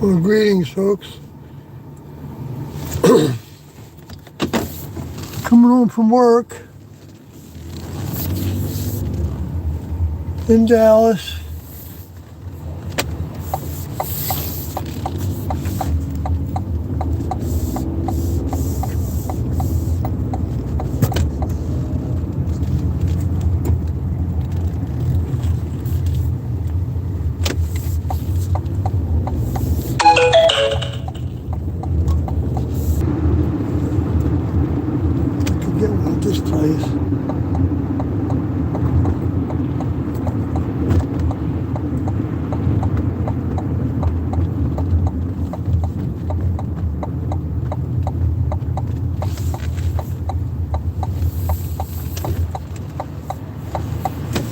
Well, greetings, folks. Coming home from work in Dallas. I could get one at this place.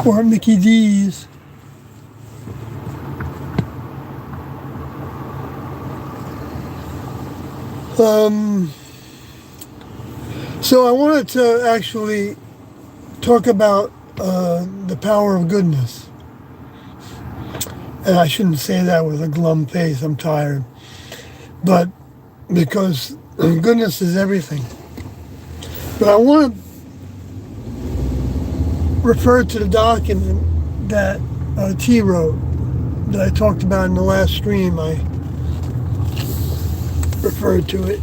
Or at Mickey D's. So I wanted to actually talk about the power of goodness. And I shouldn't say that with a glum face, I'm tired. But because goodness is everything. But I want to refer to the document that T wrote, that I talked about in the last stream. I referred to it.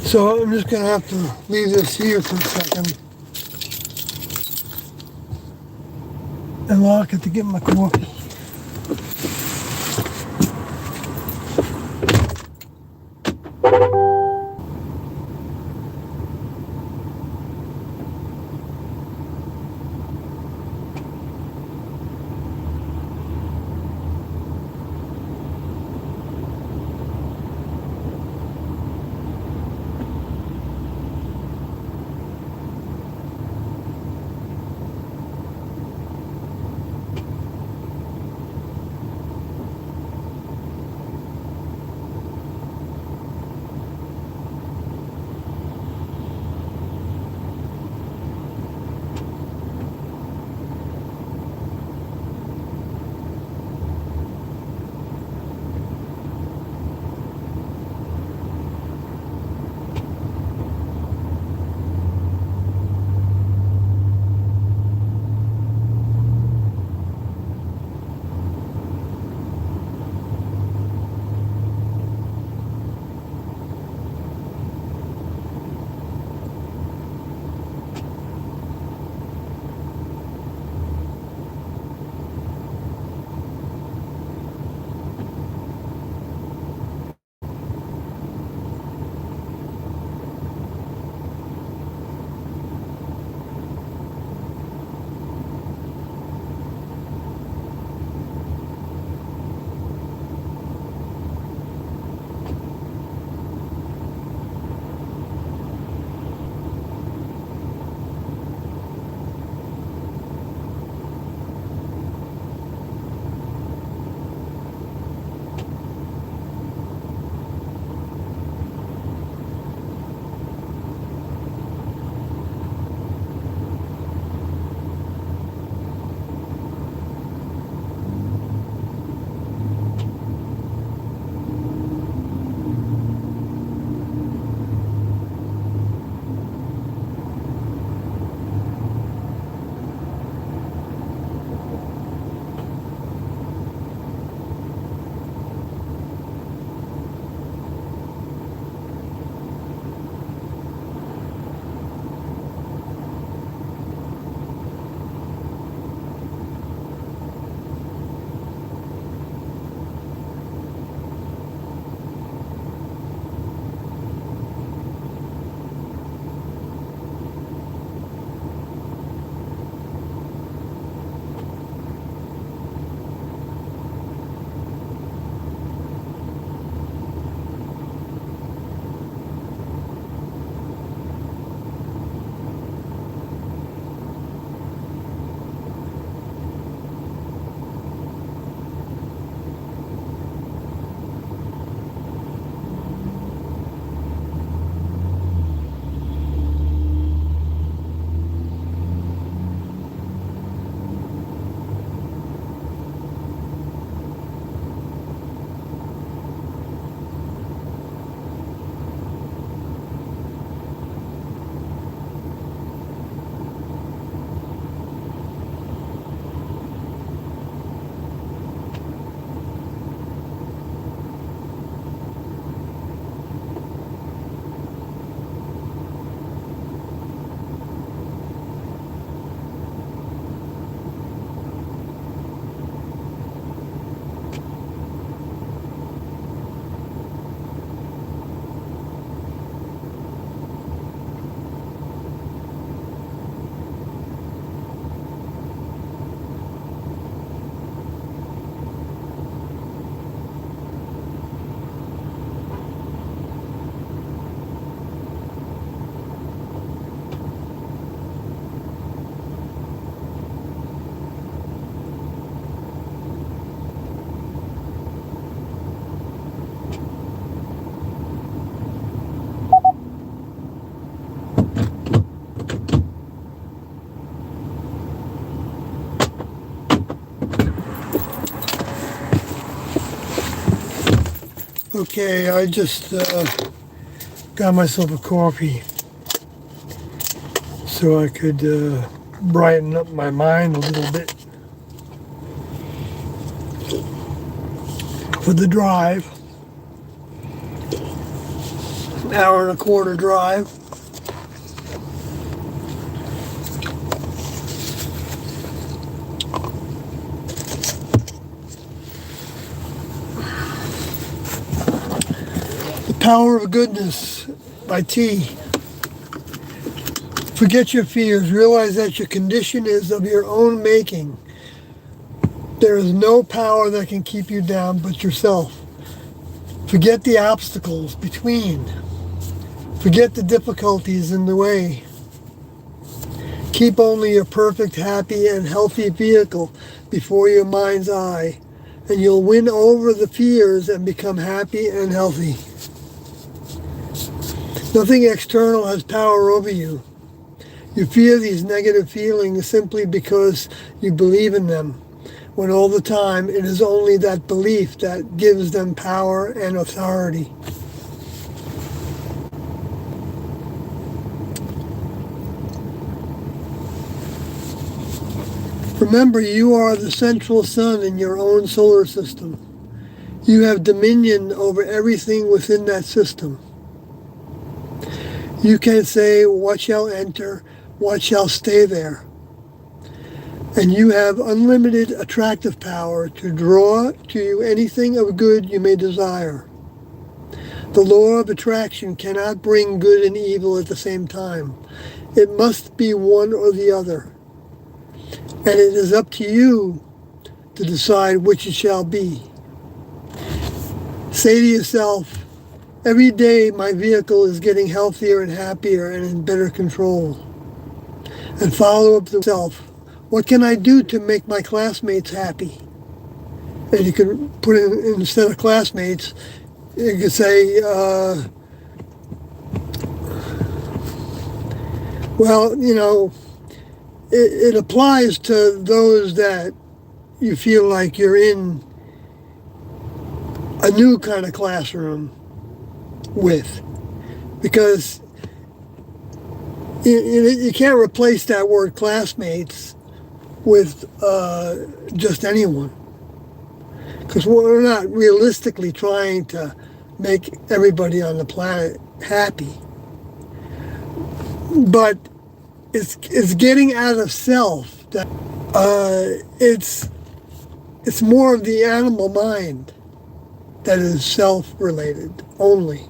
So I'm just going to have to leave this here for a second and lock it to get my coffee. Okay, I just got myself a coffee so I could brighten up my mind a little bit for the drive. An hour and a quarter drive. The Power of Goodness by T. Forget your fears. Realize that your condition is of your own making. There is no power that can keep you down but yourself. Forget the obstacles between. Forget the difficulties in the way. Keep only your perfect, happy, and healthy vehicle before your mind's eye, and you'll win over the fears and become happy and healthy. Nothing external has power over you. You fear these negative feelings simply because you believe in them, when all the time it is only that belief that gives them power and authority. Remember, you are the central sun in your own solar system. You have dominion over everything within that system. You can say, what shall enter, what shall stay there. And you have unlimited attractive power to draw to you anything of good you may desire. The law of attraction cannot bring good and evil at the same time. It must be one or the other. And it is up to you to decide which it shall be. Say to yourself, every day my vehicle is getting healthier and happier and in better control. And follow up to yourself, what can I do to make my classmates happy? And you can put in, instead of classmates, you could say, well, you know, it applies to those that you feel like you're in a new kind of classroom with, because you can't replace that word classmates with just anyone, because we're not realistically trying to make everybody on the planet happy, but it's getting out of self. That it's more of the animal mind that is self-related only.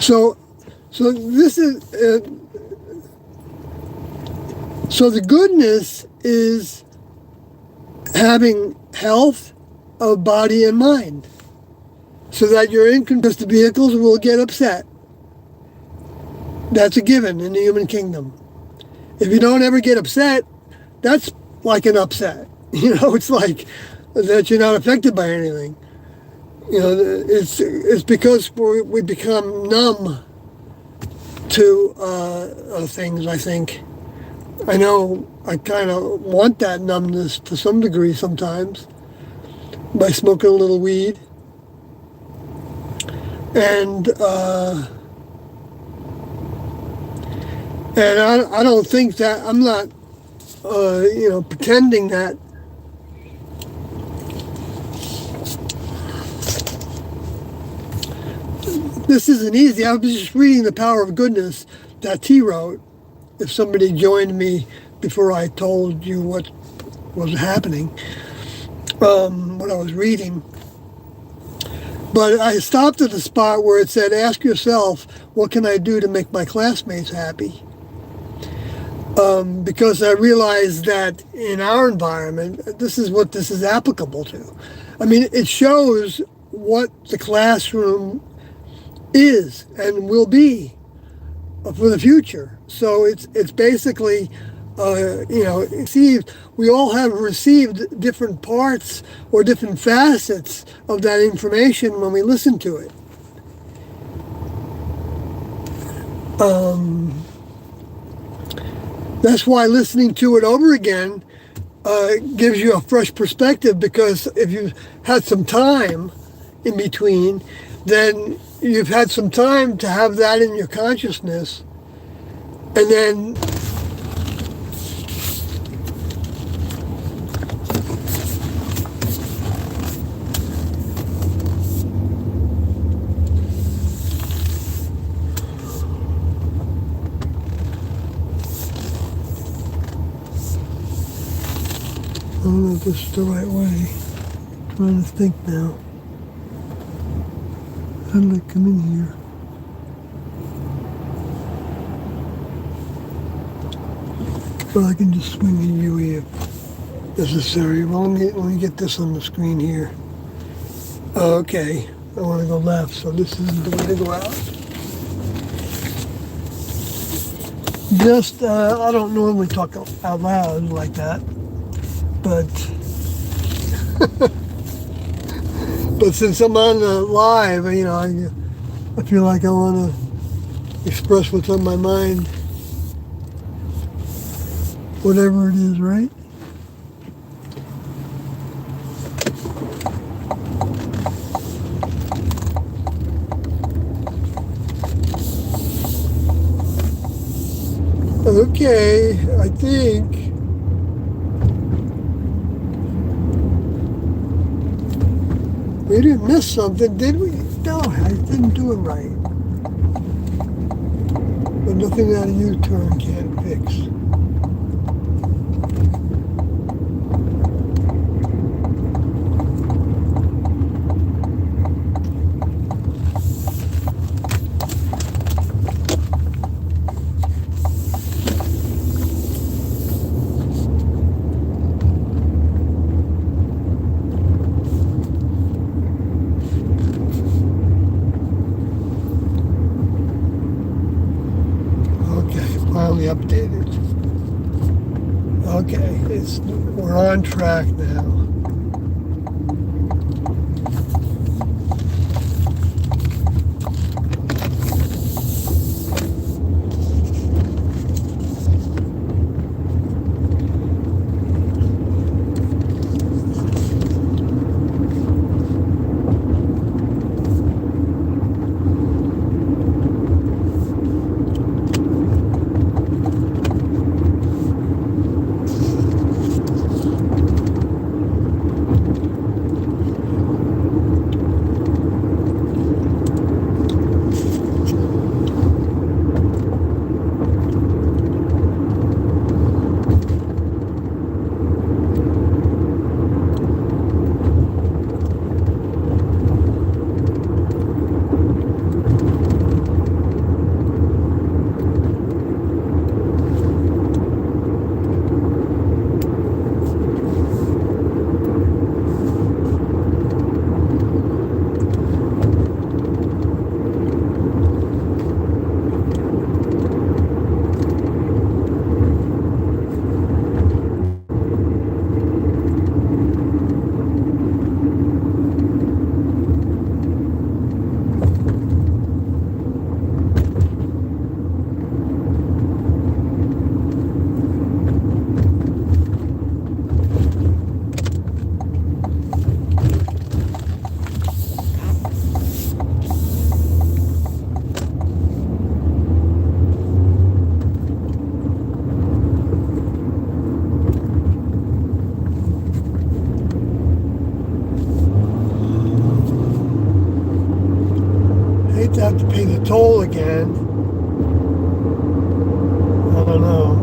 So this is so the goodness is having health of body and mind, so that your inconsistent vehicles will get upset. That's a given in the human kingdom. If you don't ever get upset, that's like an upset. You know, it's like that you're not affected by anything. You know, it's because we become numb to things, I think. I know I kind of want that numbness to some degree sometimes by smoking a little weed. And I don't think that, I'm not, pretending that this isn't easy. I was just reading The Power of Goodness that T wrote. If somebody joined me before I told you what was happening, what I was reading. But I stopped at the spot where it said, ask yourself, what can I do to make my classmates happy? Because I realized that in our environment, this is what this is applicable to. I mean, it shows what the classroom is and will be for the future. So it's basically, received. We all have received different parts or different facets of that information when we listen to it. That's why listening to it over again gives you a fresh perspective, because if you've had some time in between, then you've had some time to have that in your consciousness, and then I don't know if this is the right way. I'm trying to think now. How did I come in here? But I can just swing the UE if necessary. Well, let me get this on the screen here. Okay, I want to go left, so this isn't the way to go out. Just, I don't normally talk out loud like that, but but since I'm on live, I feel like I want to express what's on my mind, whatever it is, right? Okay, I think we didn't miss something, did we? No, I didn't do it right. But nothing that a U-turn can't fix. Finally updated. Okay, we're on track now. To have to pay the toll again. I don't know.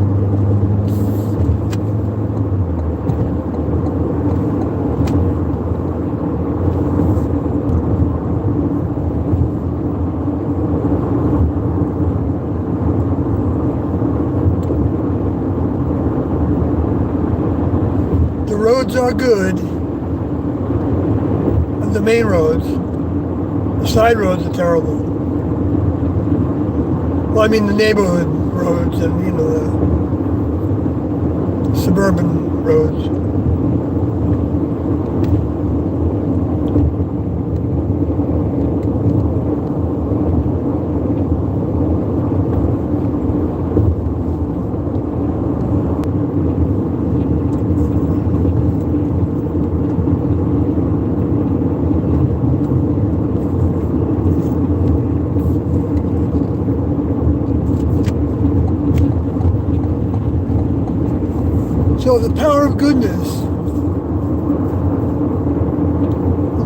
The roads are good. The main roads. The side roads are terrible. Well, I mean the neighborhood roads and the suburban roads. So the power of goodness,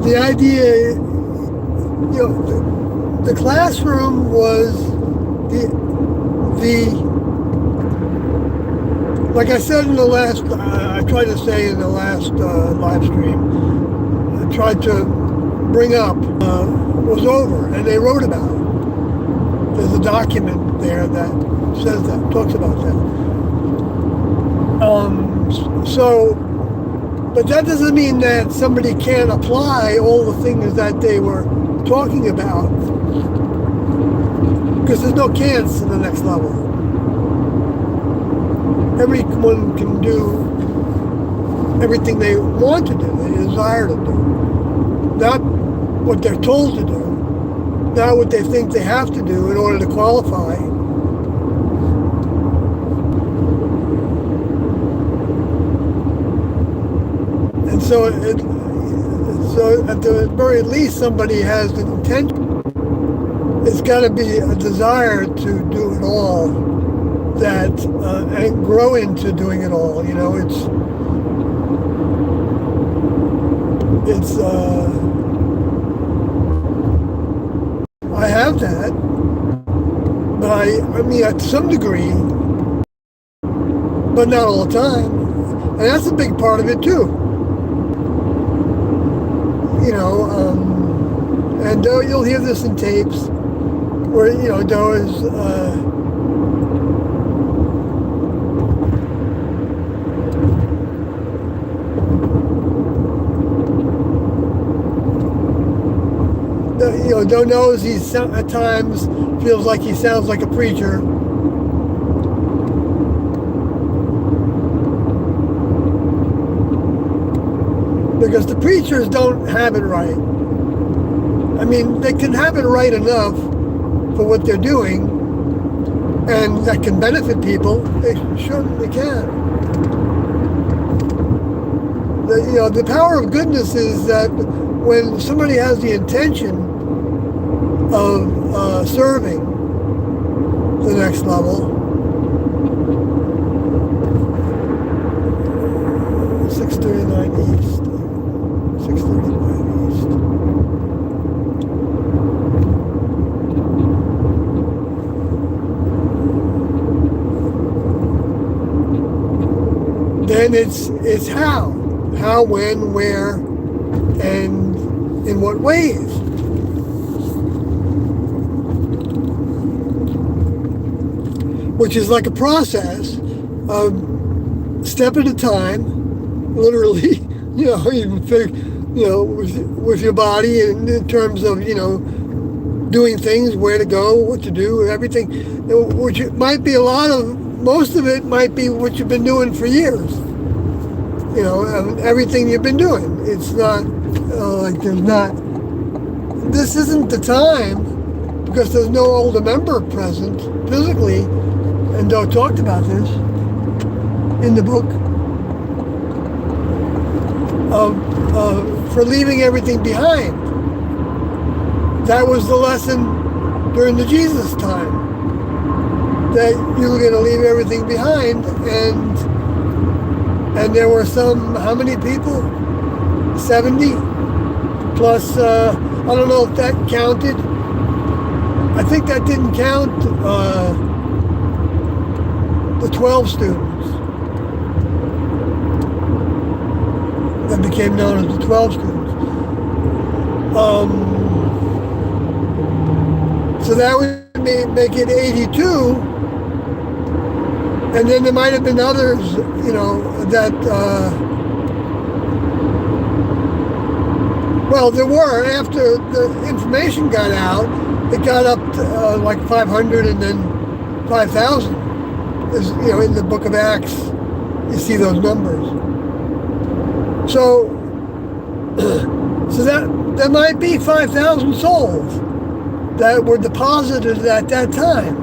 the idea, the classroom was the like I said in the last, I tried to say in the last live stream, I tried to bring up, was over, and they wrote about it. There's a document there that says that, talks about that. But that doesn't mean that somebody can't apply all the things that they were talking about, because there's no can'ts in the next level. Everyone can do everything they want to do, they desire to do. Not what they're told to do, not what they think they have to do in order to qualify. So at the very least, somebody has the intention. It's got to be a desire to do it all, that and grow into doing it all. I have that, but I mean to some degree, but not all the time, and that's a big part of it too. And you'll hear this in tapes where, Doe is, Doe knows he's at times feels like he sounds like a preacher. Because the preachers don't have it right. I mean, they can have it right enough for what they're doing, and that can benefit people. They certainly can. The power of goodness is that when somebody has the intention of serving the next level, 639 East. 639 East. Then it's how, when, where, and in what ways. Which is like a process of step at a time, literally, with your body, and in terms of, doing things, where to go, what to do, everything, which might be most of it might be what you've been doing for years. Everything you've been doing. It's not this isn't the time, because there's no older member present physically, and Doe talked about this in the book, for leaving everything behind. That was the lesson during the Jesus time, that you were going to leave everything behind, and there were how many people? 70 plus, I don't know if that counted. I think that didn't count the 12 students that became known as the 12 students. So that would make it 82. And then there might have been others, that, there were, after the information got out, it got up to like 500, and then 5,000 is, in the book of Acts, you see those numbers. So, so that might be 5,000 souls that were deposited at that time.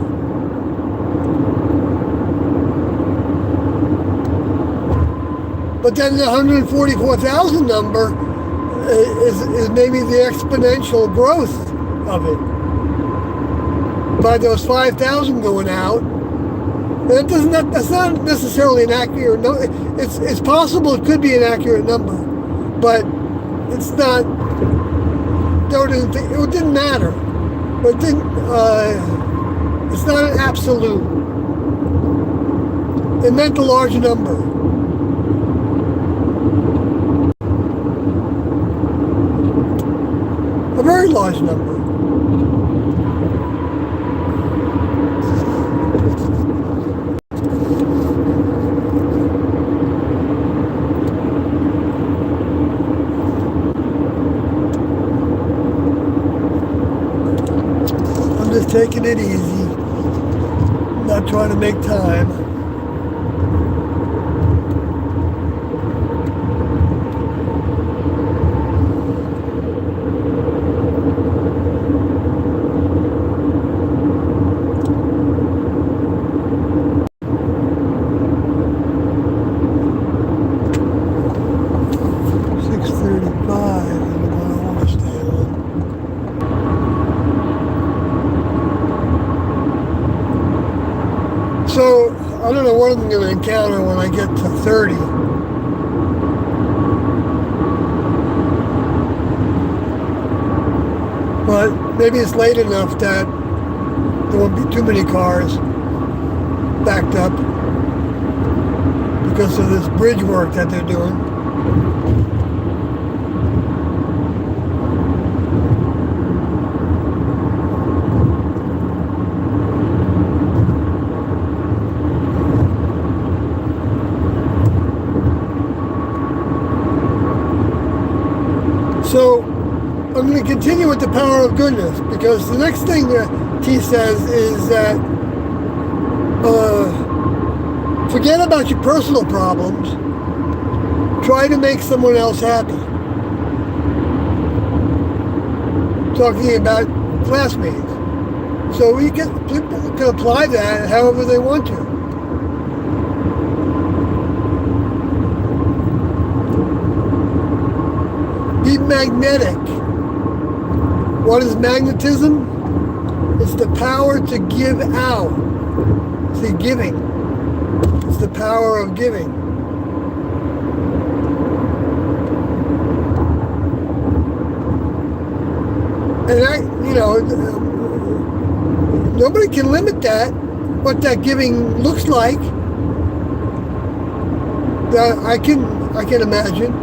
But then the 144,000 number is maybe the exponential growth of it. By those 5,000 going out, and that's not necessarily an accurate number. It's possible it could be an accurate number, but it's not. It didn't matter. But it didn't. It's not an absolute. It meant a large number. A very large number. I'm just taking it easy. Not trying to make time. So, I don't know what I'm going to encounter when I get to 30. But maybe it's late enough that there won't be too many cars backed up because of this bridge work that they're doing. So I'm going to continue with the power of goodness, because the next thing that T says is that forget about your personal problems. Try to make someone else happy. Talking about classmates. So people can apply that however they want to. Be magnetic. What is magnetism? It's the power to give out. See, giving. It's the power of giving. And nobody can limit that, what that giving looks like. I can imagine.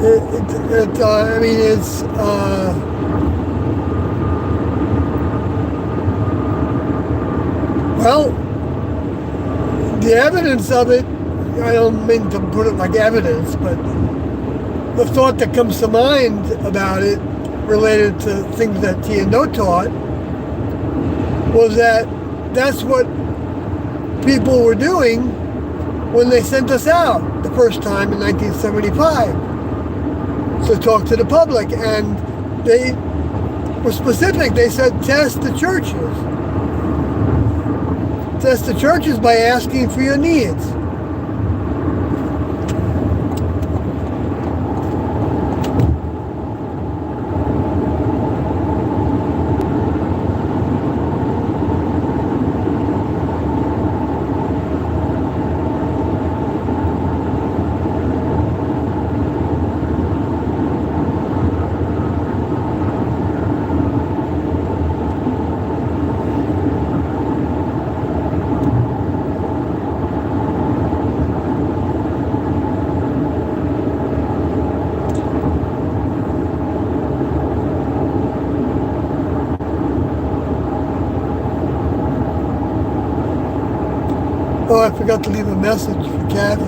It's well, the evidence of it, I don't mean to put it like evidence, but the thought that comes to mind about it related to things that T and No taught was that that's what people were doing when they sent us out the first time in 1975 to talk to the public, and they were specific. They said test the churches. Test the churches by asking for your needs. Oh, I forgot to leave a message for Kathy.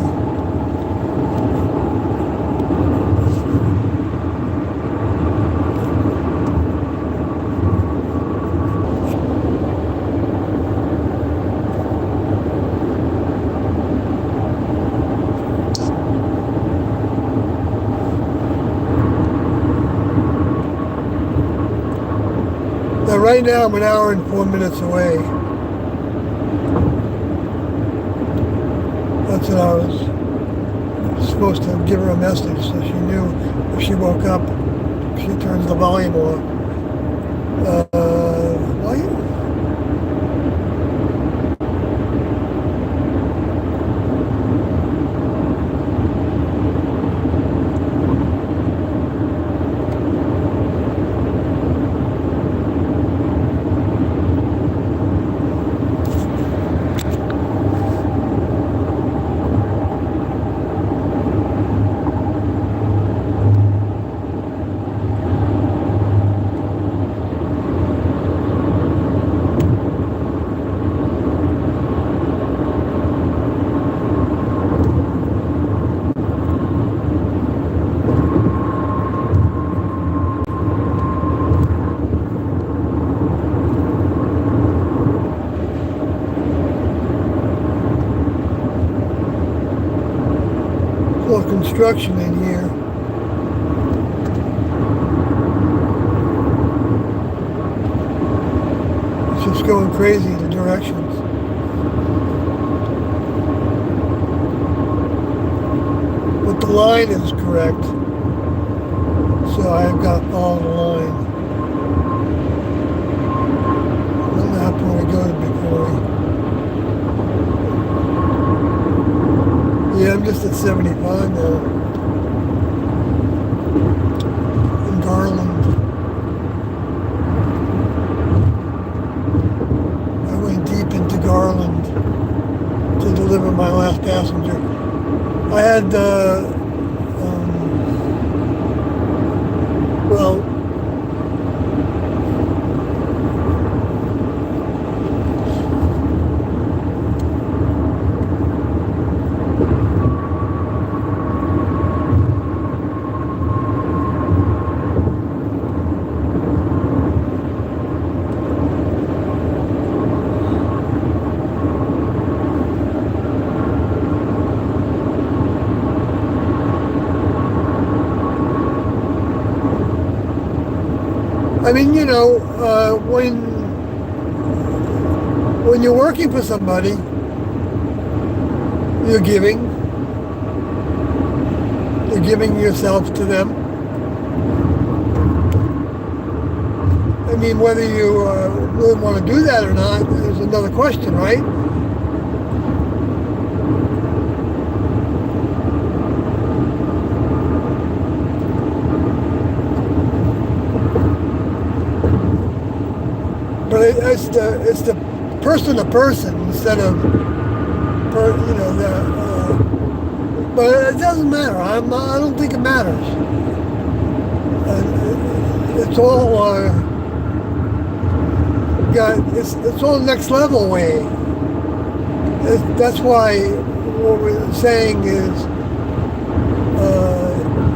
right now I'm an hour and 4 minutes away. That's what I was supposed to give her a message so she knew if she woke up, she turns the volume off. Why? Little construction in here. It's just going crazy, the directions. But the line is correct. So I've got all the line. What happened when we go to before? Yeah, I'm just at 75 now. In Garland. I went deep into Garland to deliver my last passenger. I had, well, I mean, you know, when you're working for somebody, you're giving yourself to them. I mean, whether you really want to do that or not is another question, right? But it's the person to person instead of but it doesn't matter. I don't think it matters. It's all it's all next level way. That's why what we're saying is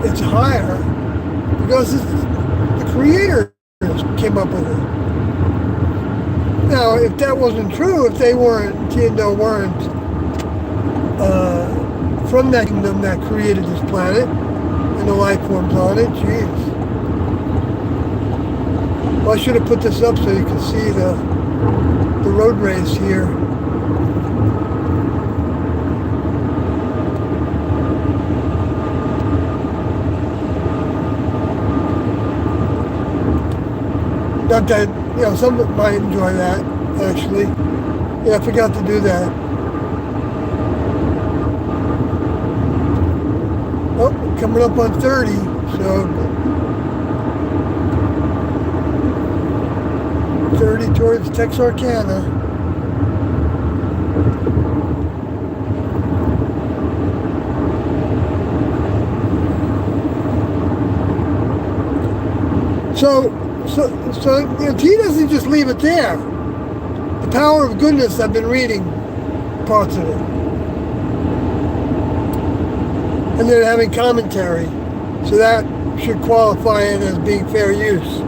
it's higher because the creators came up with it. Now, if that wasn't true, if they weren't from that kingdom that created this planet and the life forms on it, geez. Well, I should have put this up so you can see the road race here. Not that, some might enjoy that, actually. Yeah, I forgot to do that. Oh, coming up on 30, so 30 towards Texarkana. So if he doesn't just leave it there, the power of goodness, I've been reading parts of it. And they're having commentary. So that should qualify it as being fair use.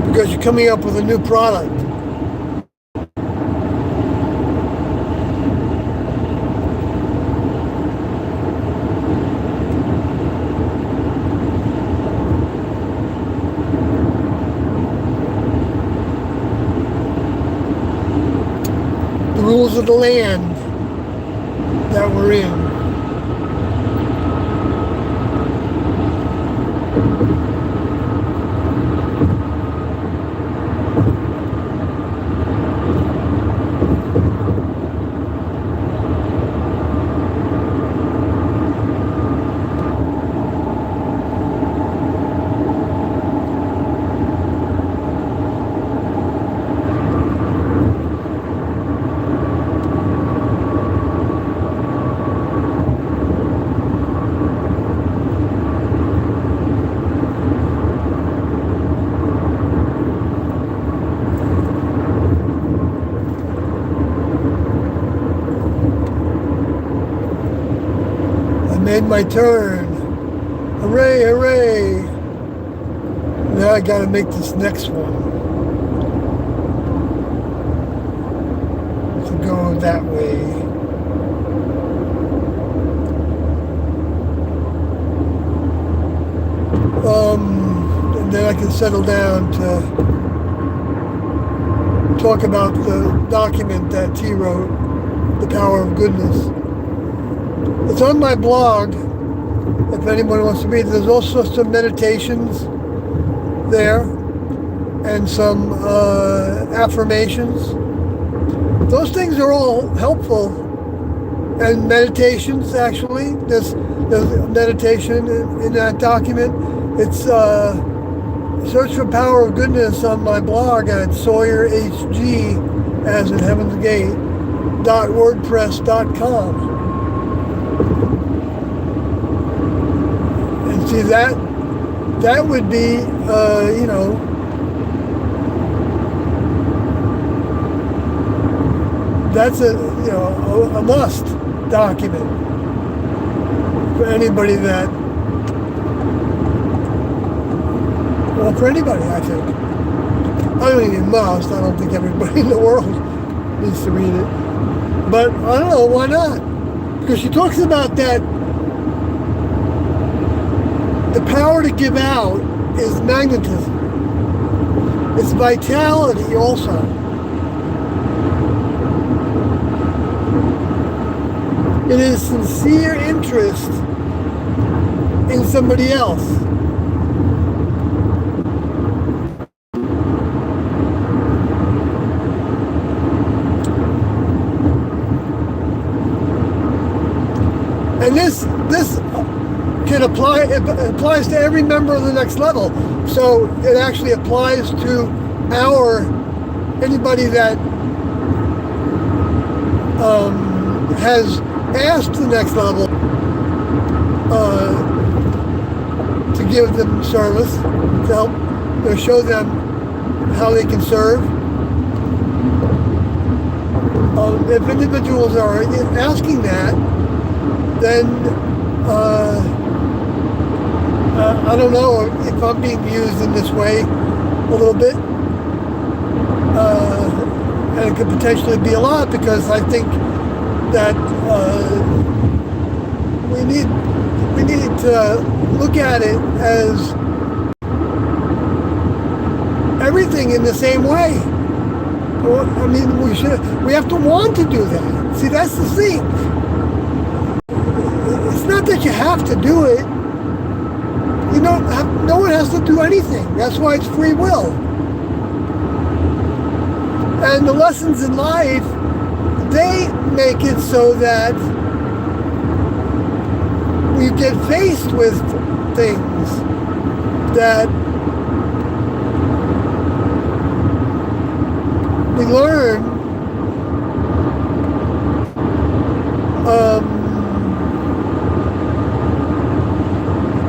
Because you're coming up with a new product. laws of the land that we're in. Made my turn. Hooray, hooray. Now I gotta make this next one to go that way. And then I can settle down to talk about the document that T wrote, The Power of Goodness. It's on my blog, if anyone wants to read it. There's also some meditations there and some affirmations. Those things are all helpful. And meditations, actually. There's a meditation in that document. It's search for Power of Goodness on my blog at SawyerHG, as in Heaven's Gate, .wordpress.com. And see, that would be, that's a must document for anybody that, well, for anybody, I think. I don't even must. I don't think everybody in the world needs to read it. But I don't know, why not? Because she talks about that the power to give out is magnetism. It's vitality also. It is sincere interest in somebody else. And this can apply, it applies to every member of the next level. So it actually applies to anybody that has asked the next level to give them service, to help show them how they can serve. If individuals are asking that, then I don't know if I'm being used in this way a little bit, and it could potentially be a lot, because I think that we need to look at it as everything in the same way. I mean, we have to want to do that. See, that's the thing. It's not that you have to do it. No one has to do anything. That's why it's free will. And the lessons in life, they make it so that we get faced with things that we learn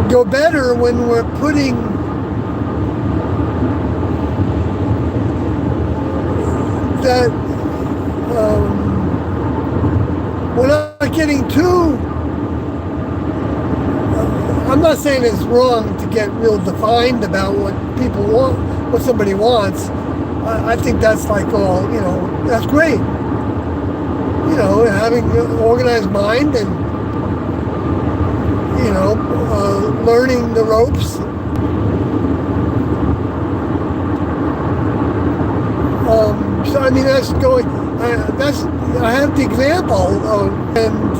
go better when we're putting that we're not getting too I'm not saying it's wrong to get real defined about what people want, what somebody wants. I think that's like all, that's great. Having an organized mind and learning the ropes. So I mean, that's going. I have the example of, and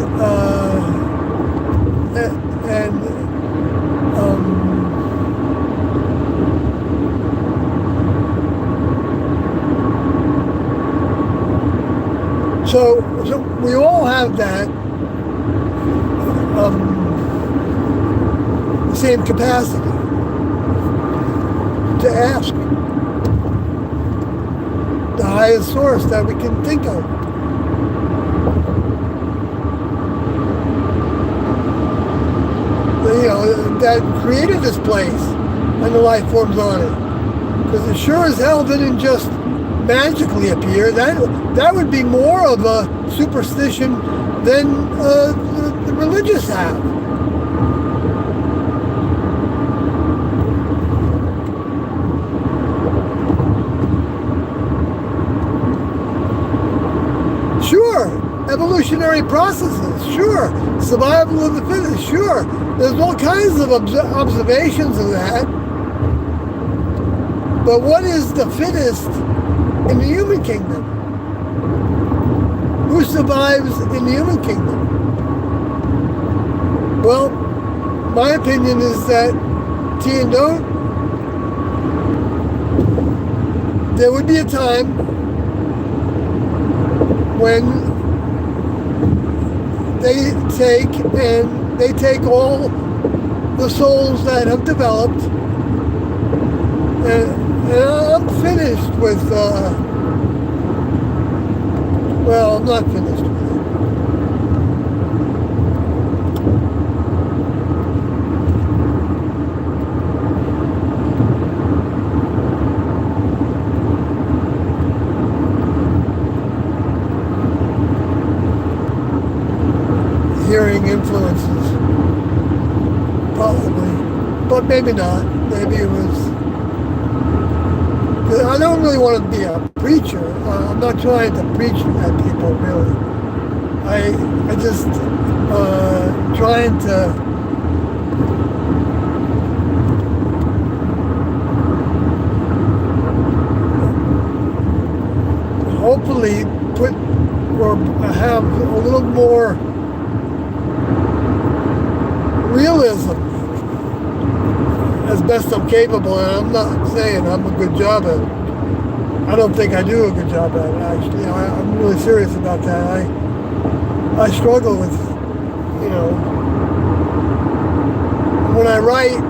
so we all have that same capacity to ask the highest source that we can think of. That created this place and the life forms on it. Because it sure as hell didn't just magically appear. That would be more of a superstition than the religious have. Sure, evolutionary processes, sure. Survival of the fittest, sure. There's all kinds of observations of that. But what is the fittest in the human kingdom? Who survives in the human kingdom? Well, my opinion is that Tiandon, there would be a time when they take all the souls that have developed, and I'm finished with, well, I'm not finished with it. Hearing influences, probably, but maybe not. Maybe it was. I don't really want to be a preacher. I'm not trying to preach at people, really. I just trying to hopefully put or have a little more realism as best I'm capable, and I'm not saying I'm a good job at it. I don't think I do a good job at it, actually. I'm really serious about that. I struggle with, when I write,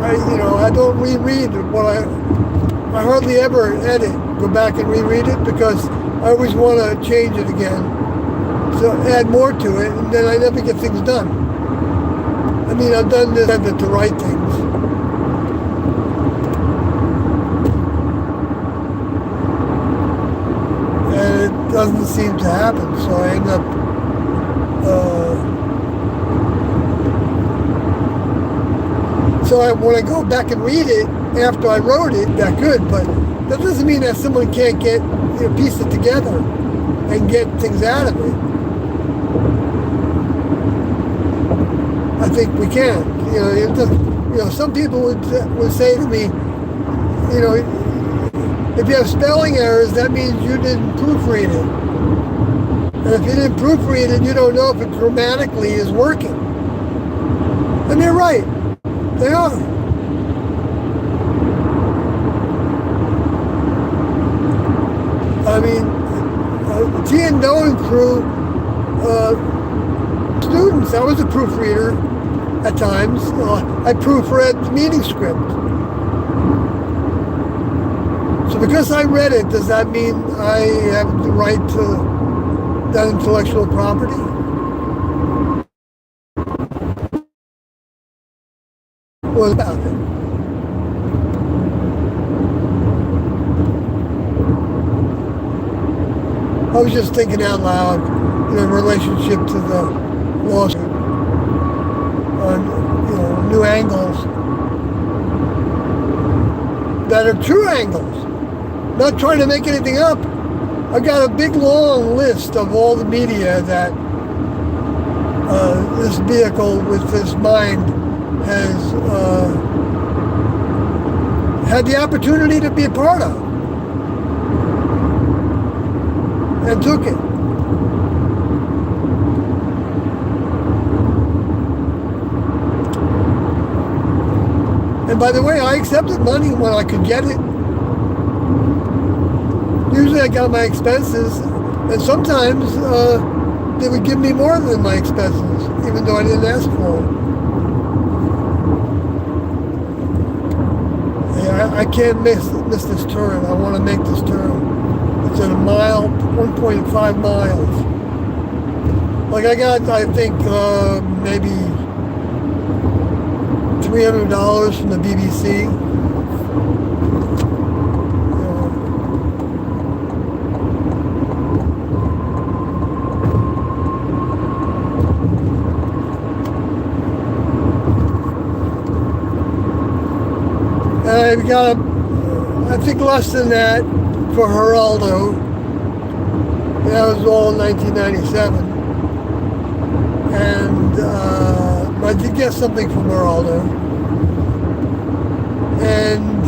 I don't reread what I hardly ever edit, go back and reread it, because I always want to change it again, so add more to it, and then I never get things done. I mean, I've done this to write things. And it doesn't seem to happen, so I end up when I go back and read it after I wrote it, that good, but that doesn't mean that someone can't piece it together and get things out of it. I think we can. Some people would say to me, if you have spelling errors, that means you didn't proofread it. And if you didn't proofread it, you don't know if it grammatically is working. And they're right. They are. I mean, Tiandon crew, students, I was a proofreader at times. I proofread the meeting script. So because I read it, does that mean I have the right to that intellectual property? What about it? I was just thinking out loud in relationship to the lawsuit on new angles that are true angles. Not trying to make anything up. I've got a big long list of all the media that this vehicle with this mind has had the opportunity to be a part of. and took it. And by the way, I accepted money when I could get it. Usually I got my expenses, and sometimes they would give me more than my expenses, even though I didn't ask for them. Yeah, I can't miss this turn. I want to make this turn. It's at a mile, 1.5 miles. Like I got, I think, maybe $300 from the BBC. And I got, I think, less than that for Geraldo. That was all in 1997. And I did get something from Geraldo. And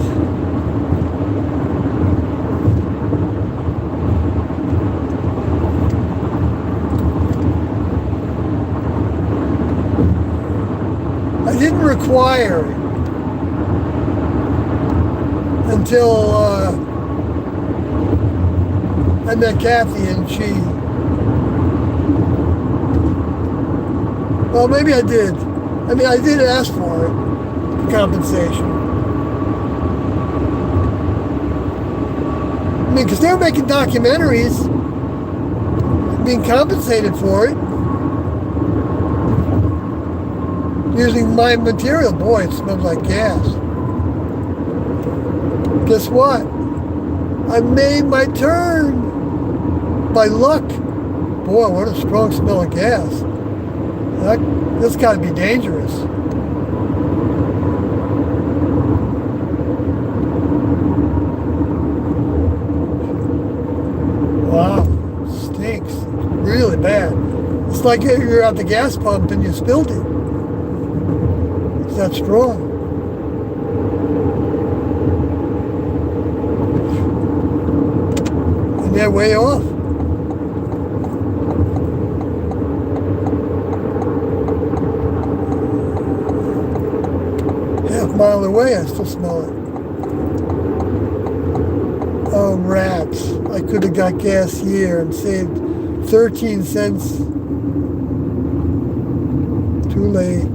I didn't require it until I met Kathy, and she, well, maybe I did. I mean, I did ask for it, compensation. I mean, because they were making documentaries, being compensated for it, using my material. Boy, it smells like gas. Guess what? I made my turn by luck. Boy, what a strong smell of gas. That's got to be dangerous. Wow, stinks really bad. It's like you're at the gas pump and you spilled it. It's that strong. And they're way off. Half mile away, I still smell it. Oh, rats. I could have got gas here and saved 13 cents. Too late.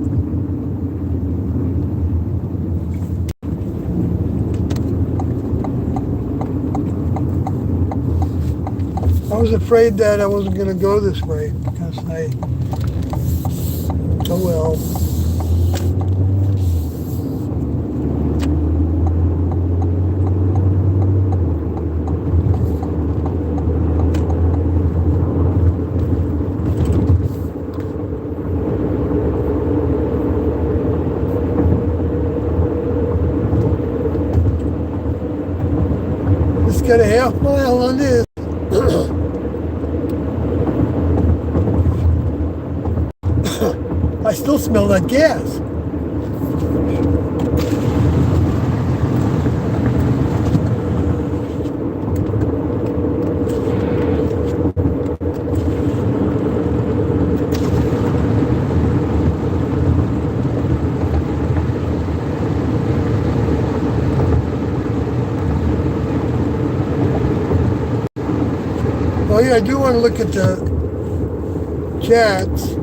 I was afraid that I wasn't going to go this way because oh well. Just got a half mile on this. I still smell that gas. Oh yeah, I do want to look at the chats.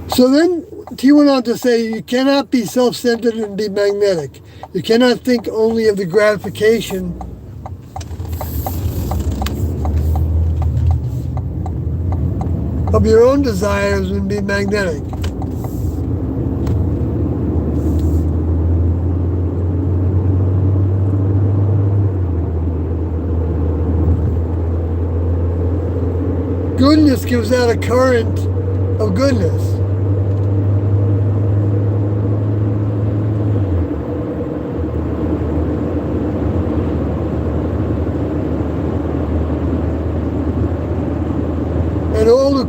So then he went on to say, you cannot be self-centered and be magnetic. You cannot think only of the gratification of your own desires and be magnetic. Goodness gives out a current of goodness.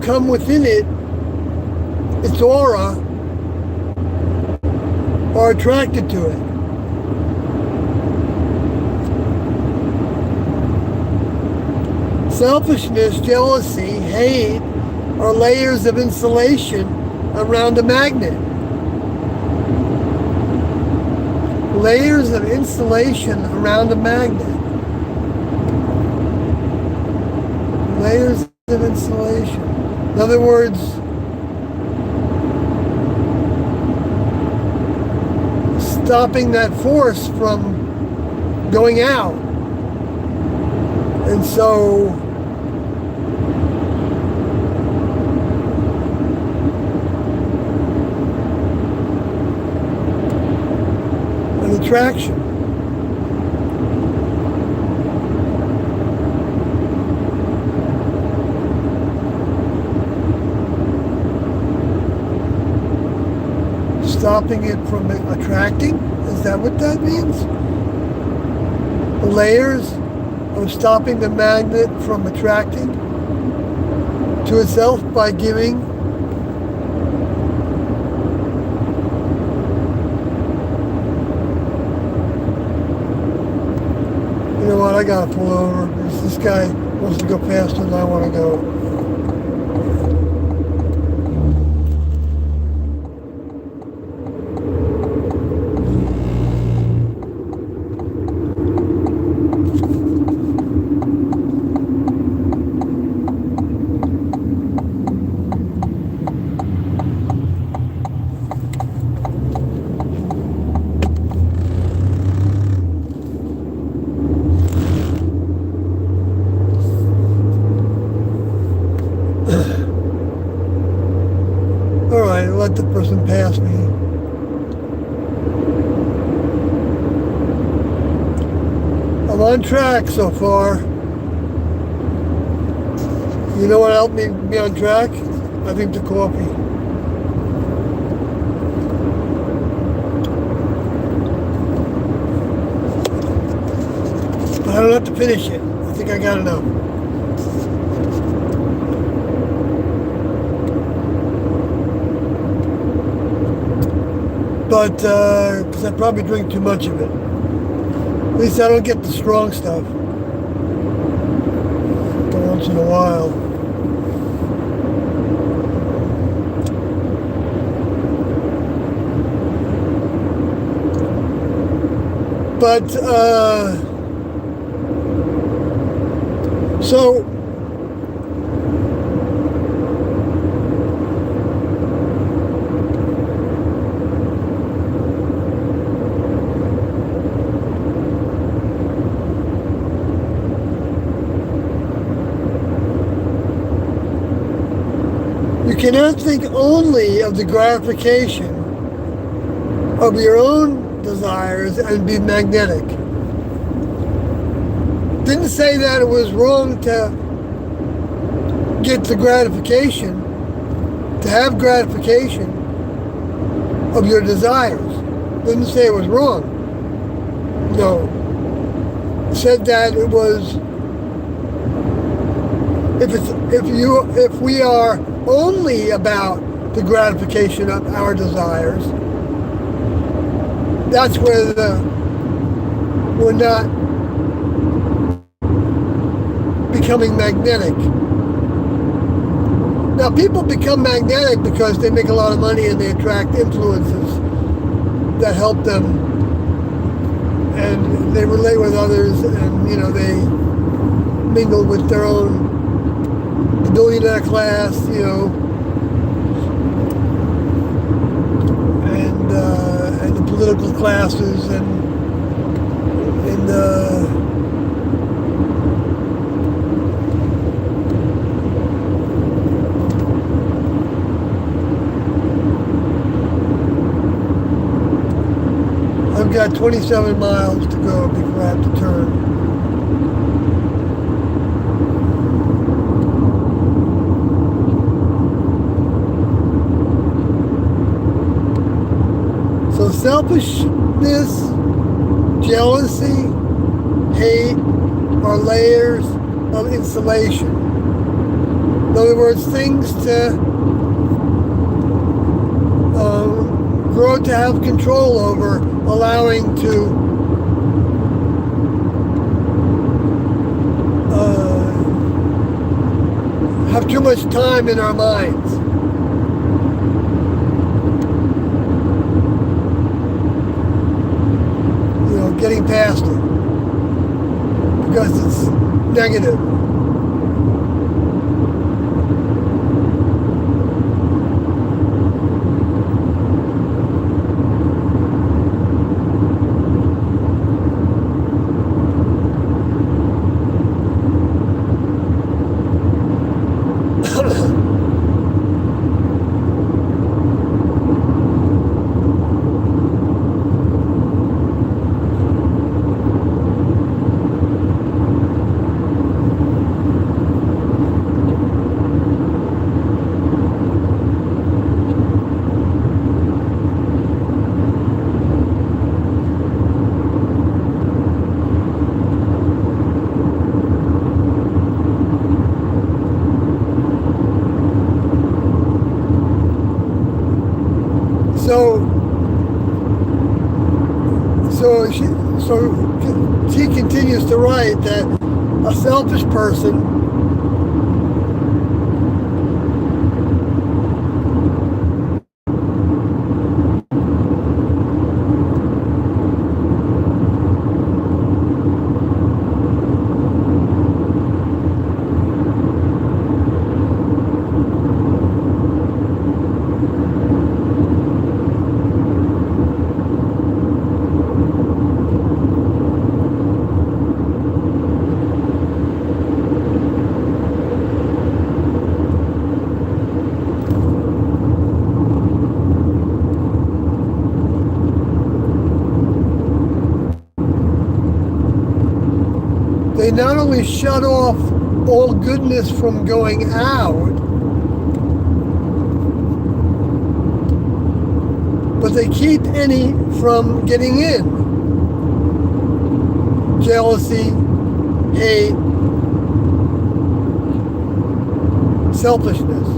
come within it, its aura, are attracted to it. Selfishness, jealousy, hate are layers of insulation around a magnet. Layers of insulation around a magnet. Layers of insulation. In other words, stopping that force from going out. And so an attraction. Stopping it from attracting? Is that what that means? The layers of stopping the magnet from attracting to itself by giving you know what, I gotta pull over. This guy wants to go faster than I want to go. All right, let the person pass me. I'm on track so far. You know what helped me be on track? I think the coffee. But I don't have to finish it. I think I got enough. But, because I probably drink too much of it. At least I don't get the strong stuff. But once in a while. But, so, you cannot think only of the gratification of your own desires and be magnetic. Didn't say that it was wrong to get the gratification, to have gratification of your desires. Didn't say it was wrong. No. It said that it was, if we are only about the gratification of our desires, that's where we're not becoming magnetic. Now, people become magnetic because they make a lot of money and they attract influences that help them, and they relate with others, and they mingle with their own, the billionaire class, and the political classes, and I've got 27 miles to go before I have to turn. So selfishness, jealousy, hate are layers of insulation. In other words, things to grow to have control over, allowing to have too much time in our minds. Getting past it because it's negative. So he continues to write that a selfish person they not only shut off all goodness from going out, but they keep any from getting in. Jealousy, hate, selfishness.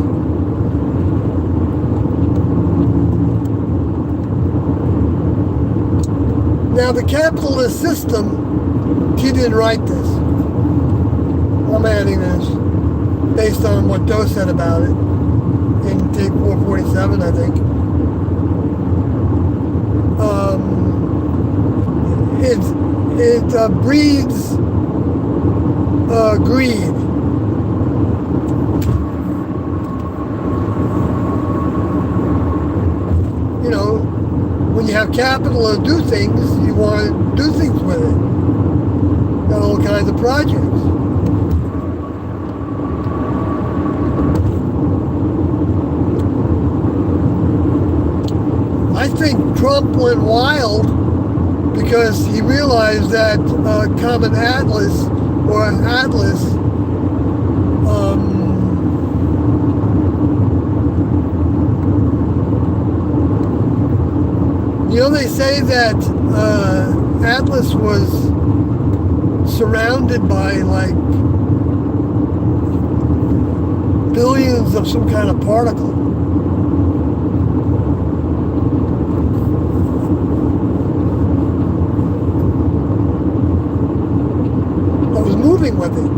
Now the capitalist system, he didn't write this. I'm adding this based on what Doe said about it in tape 447, I think. It breeds greed. You know, when you have capital to do things, you want to do things with it. Got all kinds of projects. I think Trump went wild because he realized that Common Atlas, or Atlas, they say that Atlas was surrounded by like billions of some kind of particle. That was moving with it.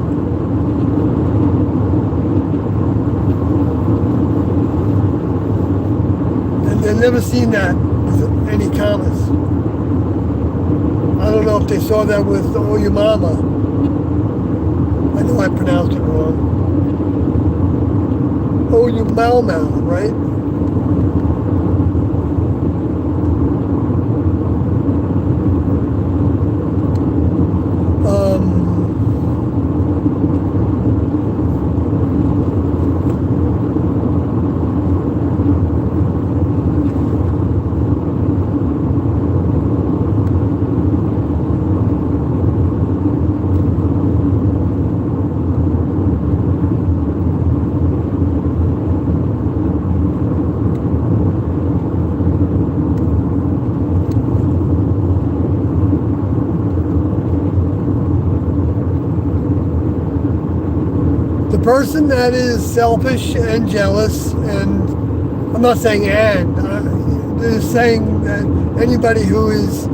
And they've never seen that with any comets. I don't know if they saw that with Oyumama. I know I pronounced it wrong. Oyumama, right? person that is selfish and jealous, and I'm not saying just saying that anybody who is,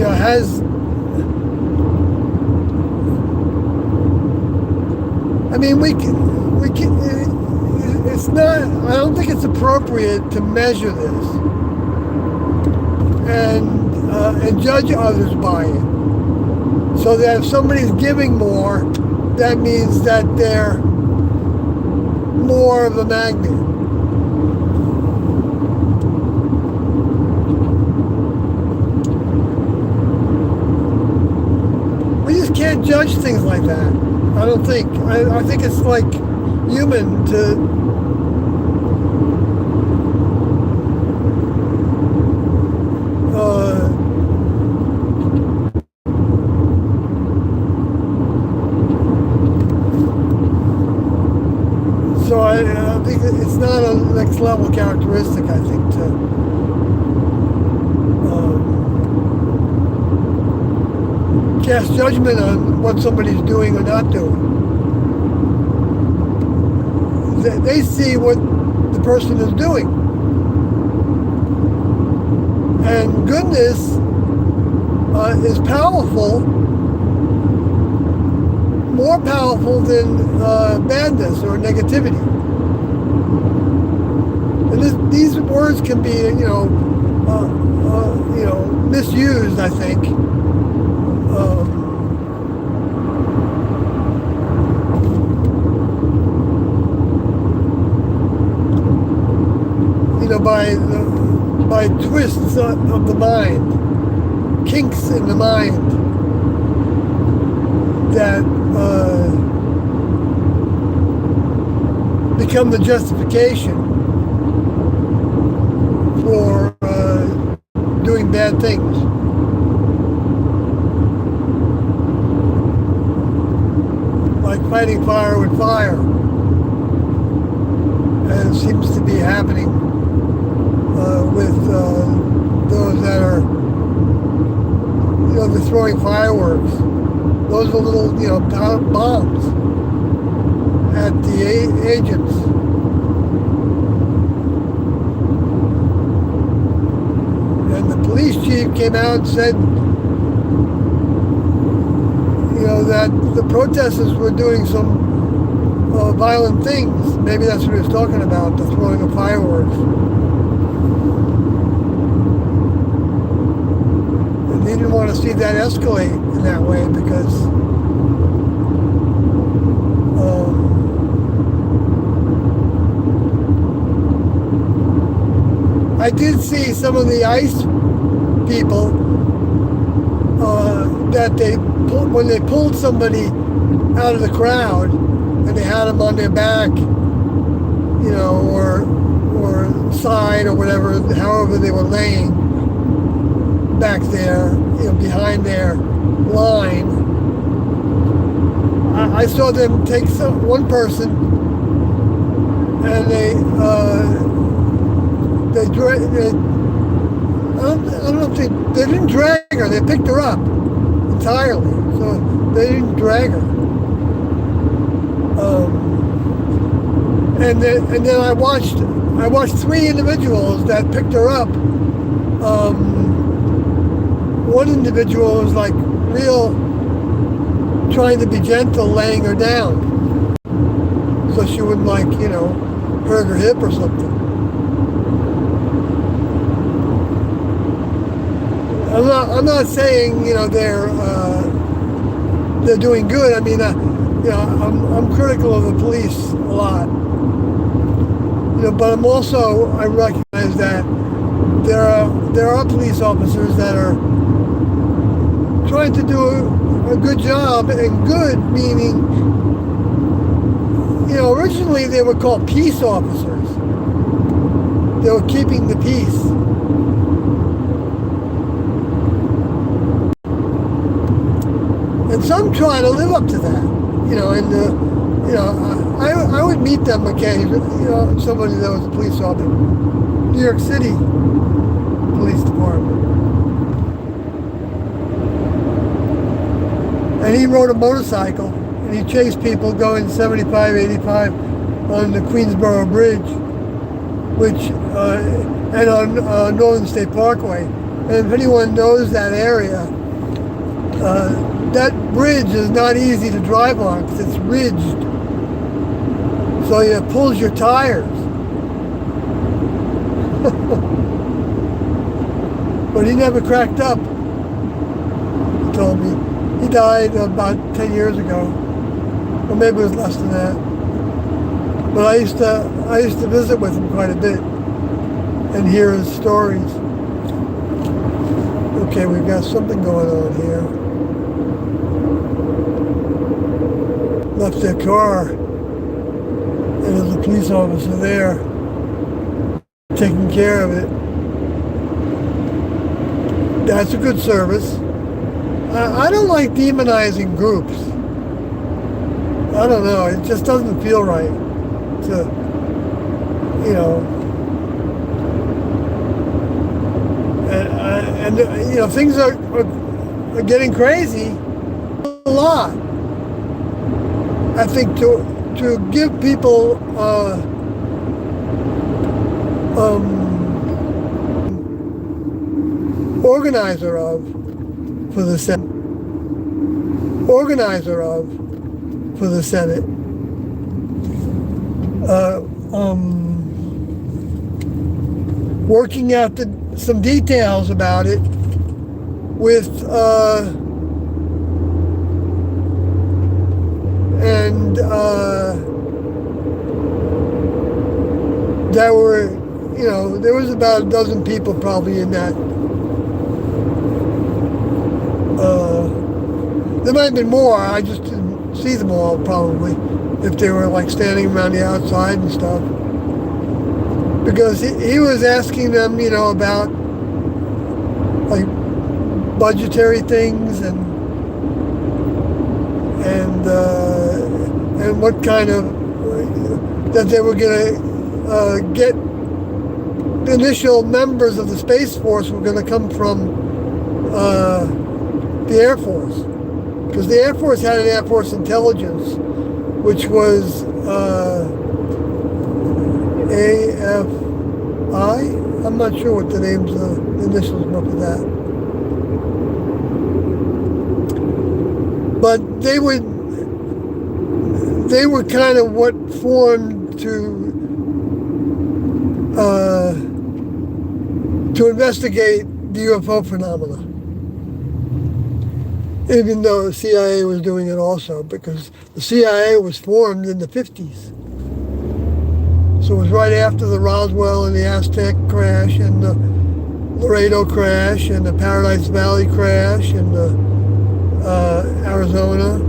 has, I mean, we can, it's not, I don't think it's appropriate to measure this and judge others by it. So that if somebody's giving more, that means that they're more of a magnet. We just can't judge things like that. I don't think. I think it's like human to so I think it's not a next level characteristic, I think, to cast judgment on what somebody's doing or not doing. They see what the person is doing. And goodness is powerful, more powerful than badness or negativity. And these words can be, misused, I think. By twists of the mind, kinks in the mind that become the justification for doing bad things. Like fighting fire with fire, and it seems to be happening with those that are, they're throwing fireworks. Those are little, bombs at the agents. And the police chief came out and said, that the protesters were doing some violent things. Maybe that's what he was talking about, the throwing of fireworks. He didn't want to see that escalate in that way because I did see some of the ICE people that when they pulled somebody out of the crowd and they had them on their back, or side or whatever, however they were laying back there, behind their line. I saw them take one person, and they I don't know if they didn't drag her. They picked her up entirely, so they didn't drag her. And then I watched 3 individuals that picked her up. One individual was like trying to be gentle, laying her down so she wouldn't hurt her hip or something. I'm not saying they're doing good. I mean I'm critical of the police a lot. But I recognize that there are police officers that are trying to do a good job, and good meaning, originally they were called peace officers. They were keeping the peace. And some try to live up to that, I would meet them occasionally, somebody that was a police officer, New York City Police Department. And he rode a motorcycle, and he chased people going 75, 85 on the Queensboro Bridge, which and on Northern State Parkway. And if anyone knows that area, that bridge is not easy to drive on because it's ridged, so it pulls your tires. But he never cracked up, he told me. He died about 10 years ago, or maybe it was less than that. But I used to visit with him quite a bit and hear his stories. Okay, we've got something going on here. Left their car, and there's a police officer there taking care of it. That's a good service. I don't like demonizing groups. I don't know, it just doesn't feel right to, you know, and you know, things are getting crazy a lot. I think to give people organizer of for the Senate, working out some details about it with that were, you know, there was about a dozen people probably in that. There might have been more, I just didn't see them all probably, if they were like standing around the outside and stuff. Because he was asking them, you know, about like budgetary things and what kind of, that they were going to get, the initial members of the Space Force were going to come from the Air Force. Because the Air Force had an Air Force Intelligence, which was AFI? I'm not sure what the names of the initials were for that. But they were kind of what formed to investigate the UFO phenomena. Even though the CIA was doing it also, because the CIA was formed in the 50s. So it was right after the Roswell and the Aztec crash and the Laredo crash and the Paradise Valley crash and the Arizona.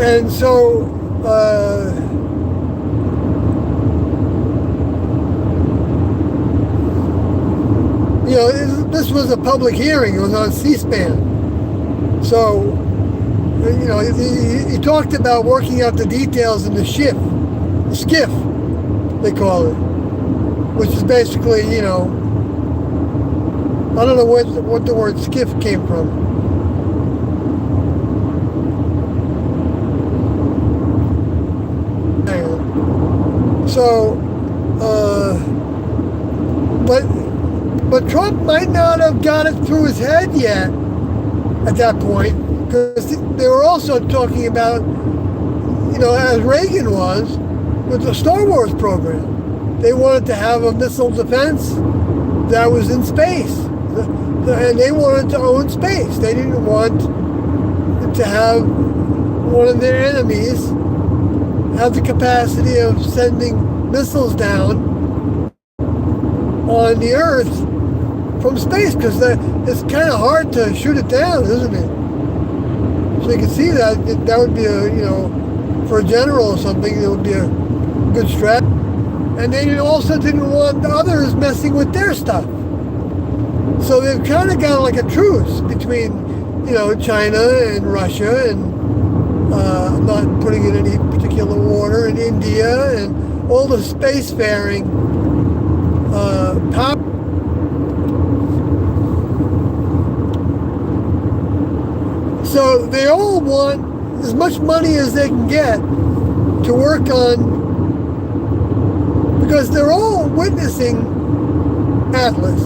And so, you know, this was a public hearing. It was on C-SPAN. So, you know, he talked about working out the details in the skiff, they call it, which is basically, you know, I don't know what the word skiff came from. So, but Trump might not have got it through his head yet at that point, because they were also talking about, you know, as Reagan was with the Star Wars program. They wanted to have a missile defense that was in space, and they wanted to own space. They didn't want to have one of their enemies have the capacity of sending missiles down on the Earth from space, because it's kind of hard to shoot it down, isn't it? So you can see that would be a, you know, for a general or something, it would be a good strat. And they also didn't want others messing with their stuff. So they've kind of got like a truce between, you know, China and Russia and I'm not putting in any particular order, in India, and all the spacefaring power. So they all want as much money as they can get to work on, because they're all witnessing Atlas,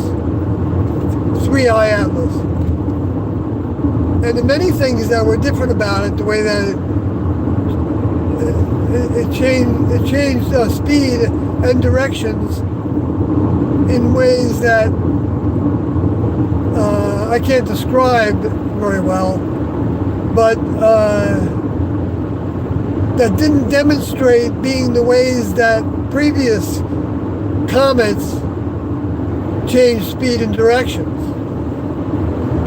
3I Atlas. And the many things that were different about it, the way that it changed speed and directions in ways that I can't describe very well, but that didn't demonstrate being the ways that previous comets changed speed and directions,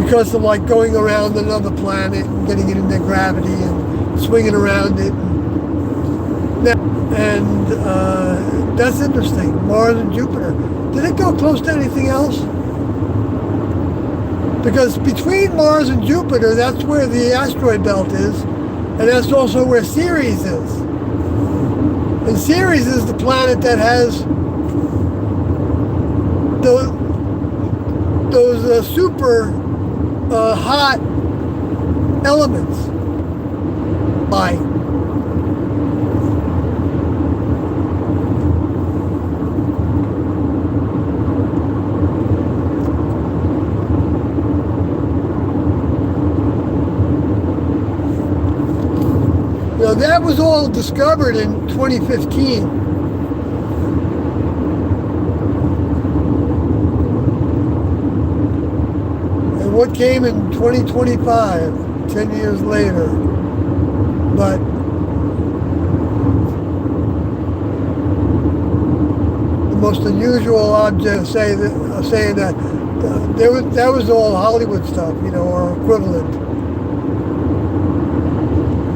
because of like going around another planet and getting it in their gravity and swinging around it. And that's interesting. Mars and Jupiter. Did it go close to anything else? Because between Mars and Jupiter, that's where the asteroid belt is, and that's also where Ceres is. And Ceres is the planet that has those super hot elements. Light. Now that was all discovered in 2015. And what came in 2025, 10 years later. But the most unusual object saying that that was all Hollywood stuff, or equivalent.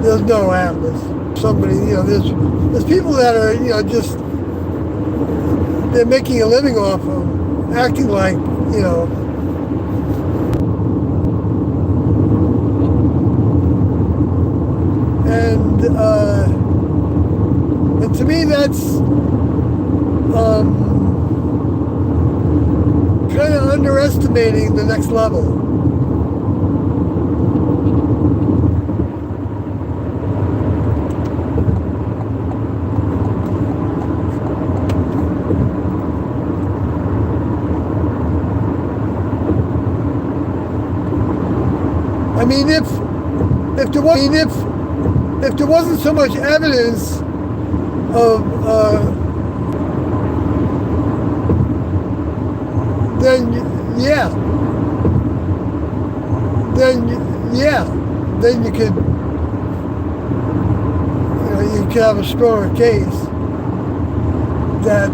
There's no Atlas. Somebody, there's people that are, just, they're making a living off of acting like, and to me that's kind of underestimating the next level. I mean, if there wasn't so much evidence of then you could have a stronger case that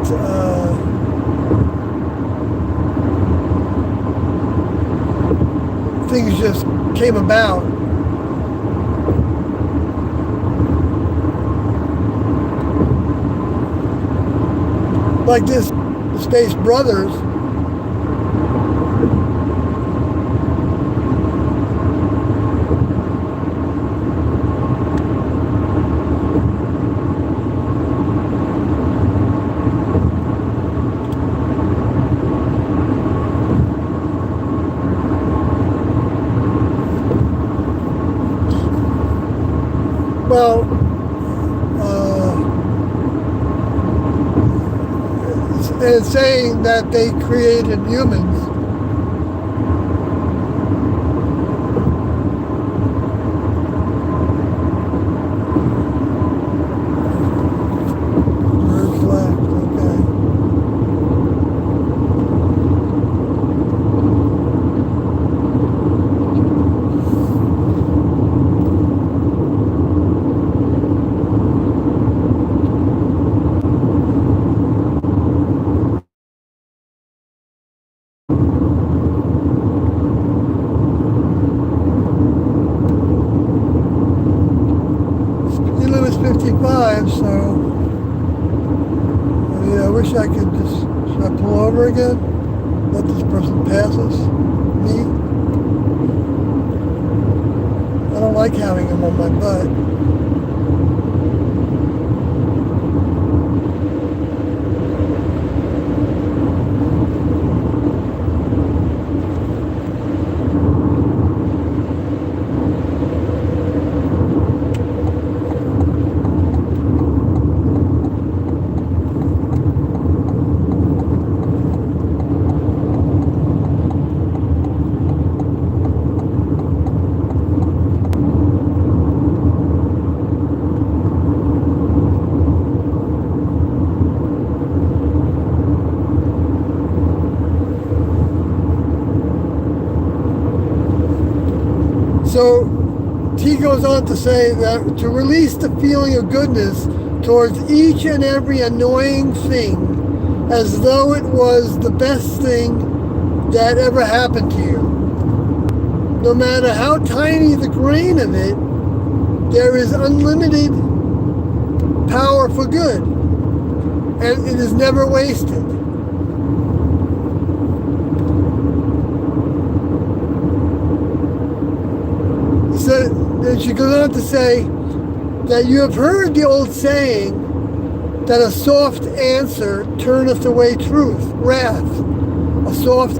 things just came about. Like this, the Space Brothers. Well, and saying that they created humans. Birds left, okay. So, I wish I could just, should I pull over again? Let this person pass us? Me? I don't like having them on my butt. So he goes on to say that to release the feeling of goodness towards each and every annoying thing as though it was the best thing that ever happened to you. No matter how tiny the grain of it, there is unlimited power for good, and it is never wasted. So then she goes on to say that you have heard the old saying that a soft answer turneth away truth, wrath. A soft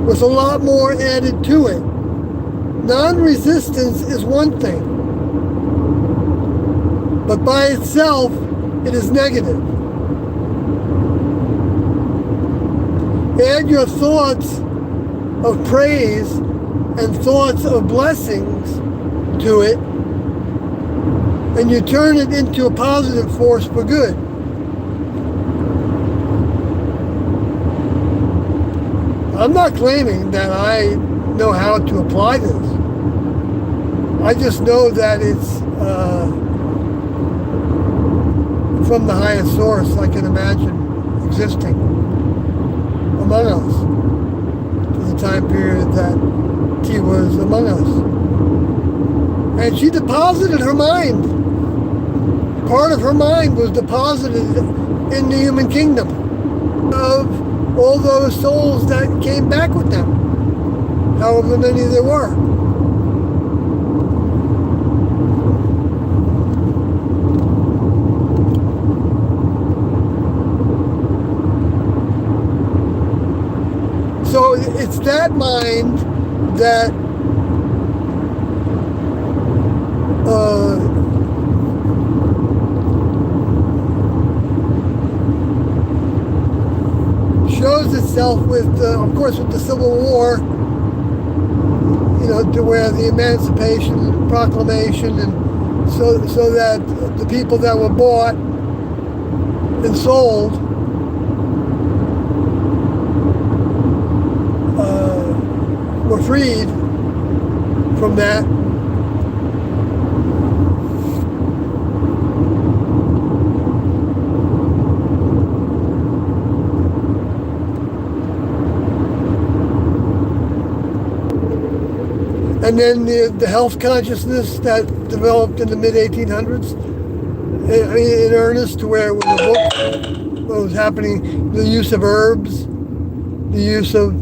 with a lot more added to it. Non-resistance is one thing, but by itself it is negative. Add your thoughts of praise and thoughts of blessings to it, and you turn it into a positive force for good. I'm not claiming that I know how to apply this. I just know that it's from the highest source I can imagine existing among us for the time period that he was among us. And she deposited her mind. Part of her mind was deposited in the human kingdom of all those souls that came back with them, however many there were. So it's that mind that shows itself with, of course, with the Civil War, you know, to where the Emancipation Proclamation, and so that the people that were bought and sold were freed from that. And then the health consciousness that developed in the mid-1800s in earnest, to where it was a book, what was happening, the use of herbs, the use of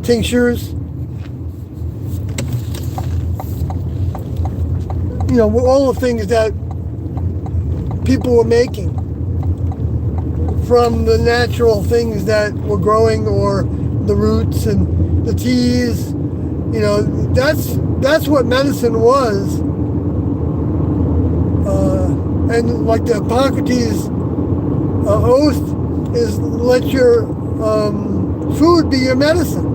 tinctures, you know, all the things that people were making from the natural things that were growing, or the roots and the teas, you know, that's what medicine was. And like the Hippocrates oath is, let your food be your medicine.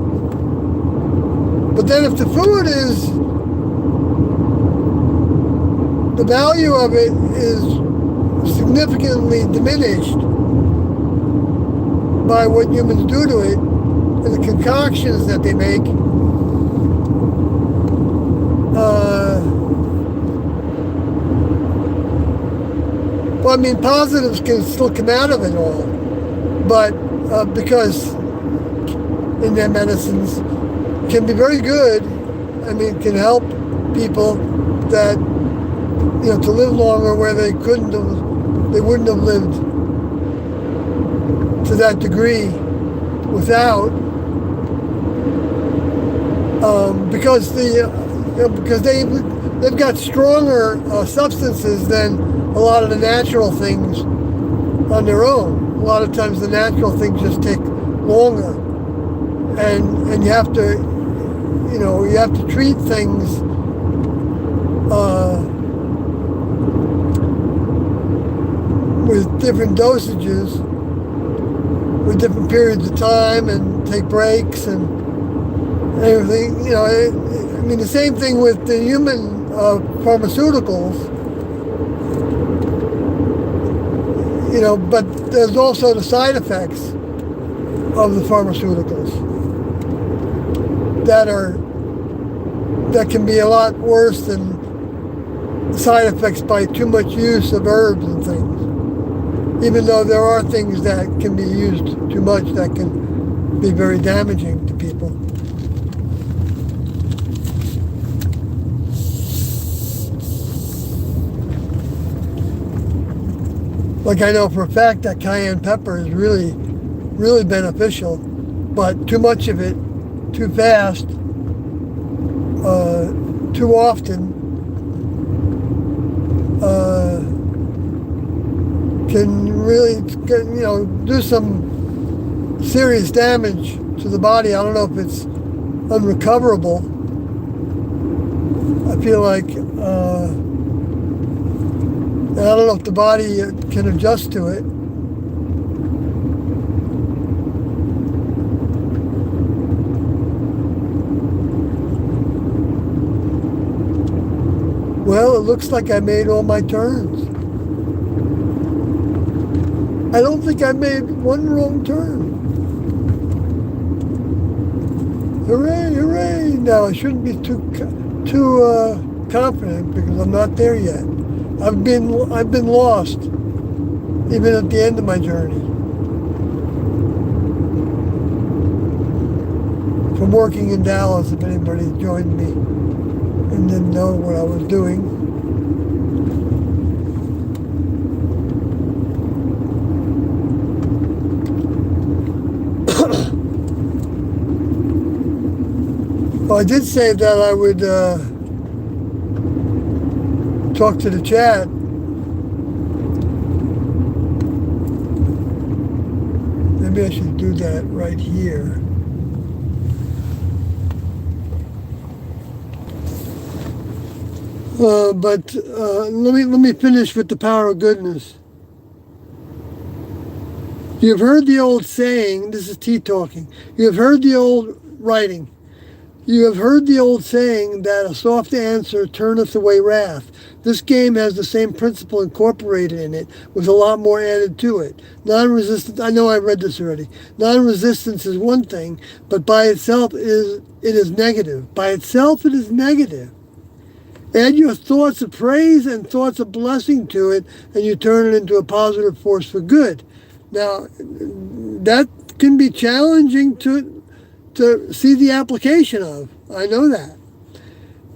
But then if the food is, the value of it is significantly diminished by what humans do to it and the concoctions that they make, well, I mean, positives can still come out of it all, but because in their medicines can be very good. I mean, can help people that, you know, to live longer where they wouldn't have lived to that degree without, because because they've got stronger substances than a lot of the natural things on their own. A lot of times the natural things just take longer, and you have to, you have to treat things with different dosages, with different periods of time, and take breaks and everything. I mean, the same thing with the human pharmaceuticals. But there's also the side effects of the pharmaceuticals that can be a lot worse than side effects by too much use of herbs and things. Even though there are things that can be used too much that can be very damaging to people. Like, I know for a fact that cayenne pepper is really, really beneficial, but too much of it, too fast, too often, can really, do some serious damage to the body. I don't know if it's unrecoverable. I feel like, I don't know if the body can adjust to it. Well, it looks like I made all my turns. I don't think I made one wrong turn. Hooray, hooray! Now, I shouldn't be too confident because I'm not there yet. I've been lost, even at the end of my journey. From working in Dallas, if anybody joined me and didn't know what I was doing. Well, I did say that I would talk to the chat. Maybe I should do that right here. But let me finish with the power of goodness. You've heard the old saying, this is T talking, you have heard the old writing, you have heard the old saying that a soft answer turneth away wrath. This game has the same principle incorporated in it, with a lot more added to it. Non-resistance, I know I read this already. Non-resistance is one thing, but by itself it is negative. By itself it is negative. Add your thoughts of praise and thoughts of blessing to it, and you turn it into a positive force for good. Now, that can be challenging to see the application of. I know that.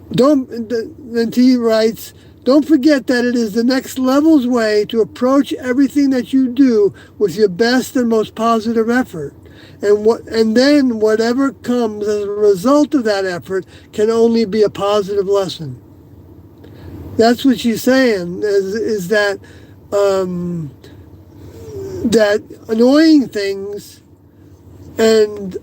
Then T writes, don't forget that it is the next level's way to approach everything that you do with your best and most positive effort. And then whatever comes as a result of that effort can only be a positive lesson. That's what she's saying, is that that annoying things and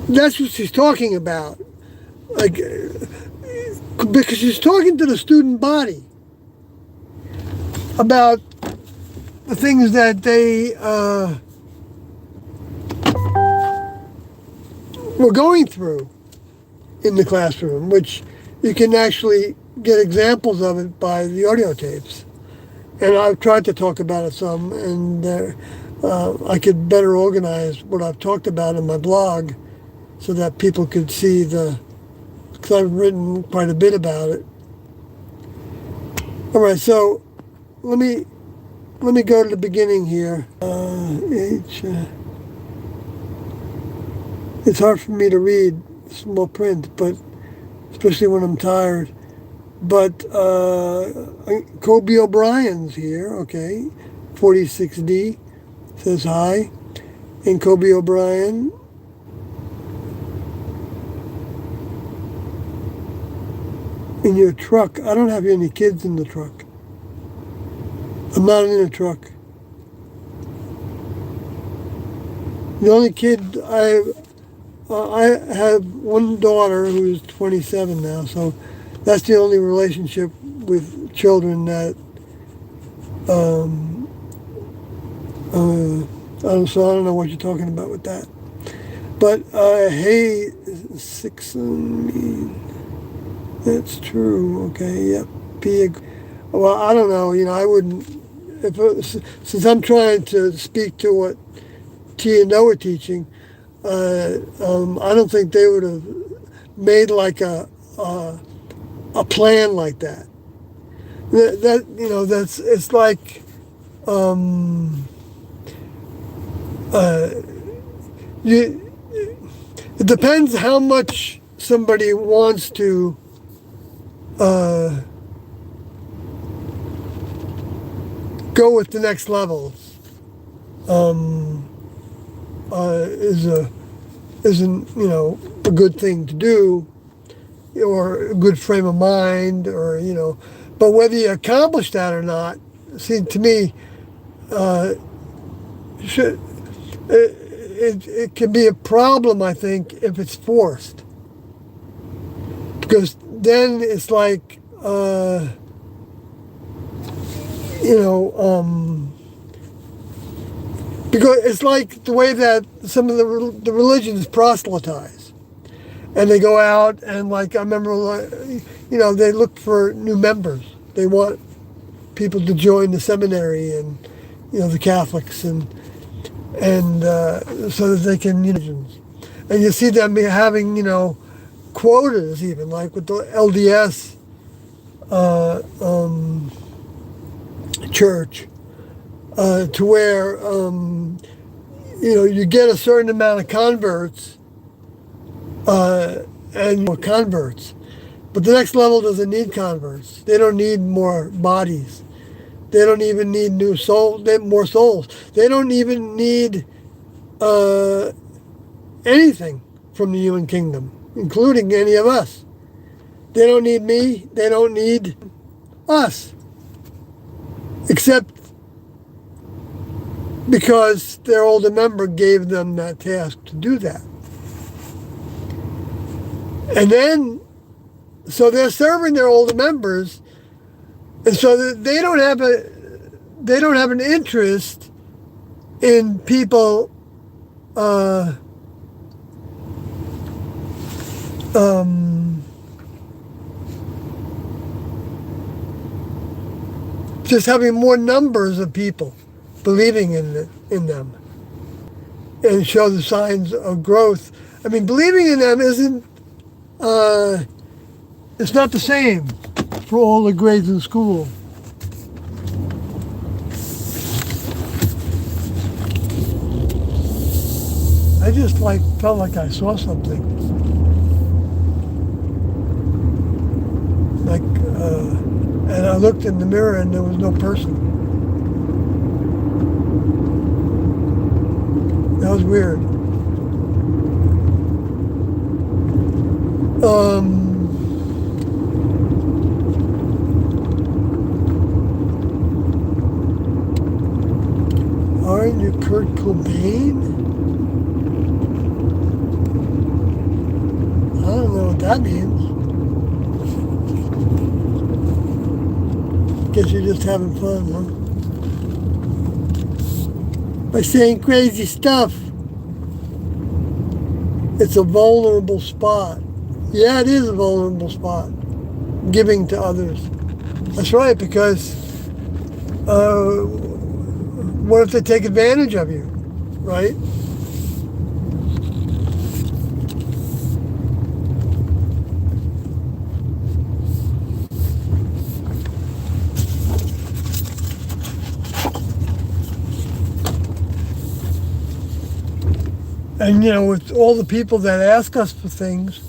that's what she's talking about, like, because she's talking to the student body about the things that they were going through in the classroom, which you can actually get examples of it by the audio tapes. And I've tried to talk about it some, and I could better organize what I've talked about in my blog so that people could see because I've written quite a bit about it. All right, so let me go to the beginning here. It's hard for me to read small print, but especially when I'm tired. But Kobe O'Brien's here, okay. 46D says hi. And Kobe O'Brien. In your truck. I don't have any kids in the truck. I'm not in a truck. The only kid I have one daughter who's 27 now, so that's the only relationship with children that so I don't know what you're talking about with that. But hey, 6 that's true. Okay, yep. Well, I don't know. I wouldn't. Since I'm trying to speak to what T and Noah are teaching, I don't think they would have made like a plan like that. That's it's like it depends how much somebody wants to go with the next level. Isn't a good thing to do, or a good frame of mind, or but whether you accomplish that or not, to me, it can be a problem, I think, if it's forced, because then it's like because it's like the way that some of the religions proselytize, and they go out and, like, I remember, they look for new members. They want people to join the seminary and the Catholics and so that they can and you see them having quotas, even like with the LDS church. To where you get a certain amount of converts and more converts, but the next level doesn't need converts. They don't need more bodies. They don't even need more souls. They don't even need anything from the human kingdom, including any of us. They don't need me. They don't need us, except because their older member gave them that task to do that. And then, so they're serving their older members, and so they don't have an interest in people just having more numbers of people believing in them and show the signs of growth. I mean, believing in them isn't, it's not the same for all the grades in school. I just felt like I saw something. And I looked in the mirror and there was no person. That was weird. Aren't you Kurt Cobain? I don't know what that means. Guess you're just having fun, huh? By saying crazy stuff. It's a vulnerable spot. Yeah, it is a vulnerable spot. Giving to others. That's right, because what if they take advantage of you, right? And with all the people that ask us for things,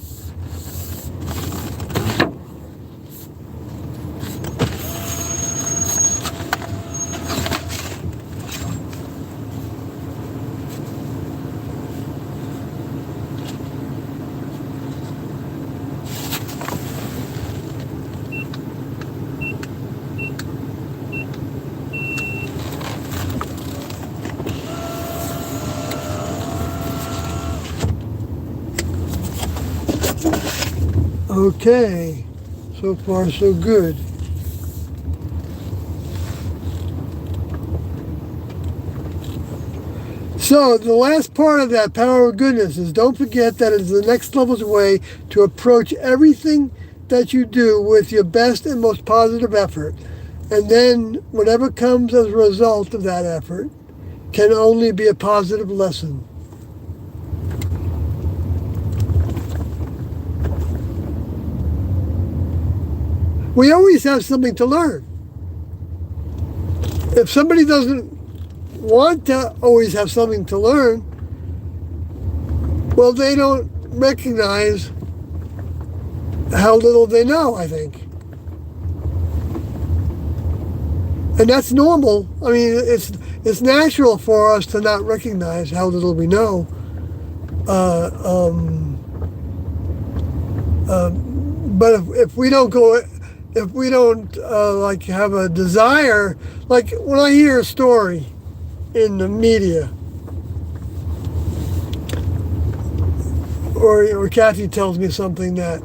Okay, so far so good. So the last part of that power of goodness is, don't forget that it is the next level's way to approach everything that you do with your best and most positive effort. And then whatever comes as a result of that effort can only be a positive lesson. We always have something to learn. If somebody doesn't want to always have something to learn, well, they don't recognize how little they know, I think. And that's normal. I mean, it's natural for us to not recognize how little we know. But if we don't go, if we don't like have a desire, like when I hear a story in the media, or Kathy tells me something that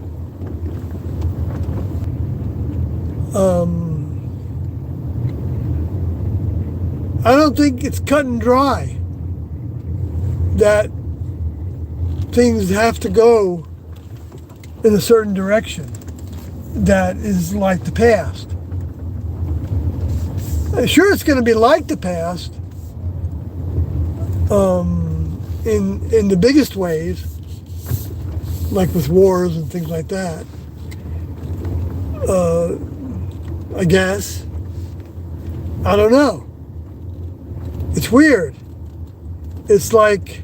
I don't think it's cut and dry that things have to go in a certain direction that is like the past. Sure, it's going to be like the past in the biggest ways, like with wars and things like that. I guess. I don't know. It's weird. It's like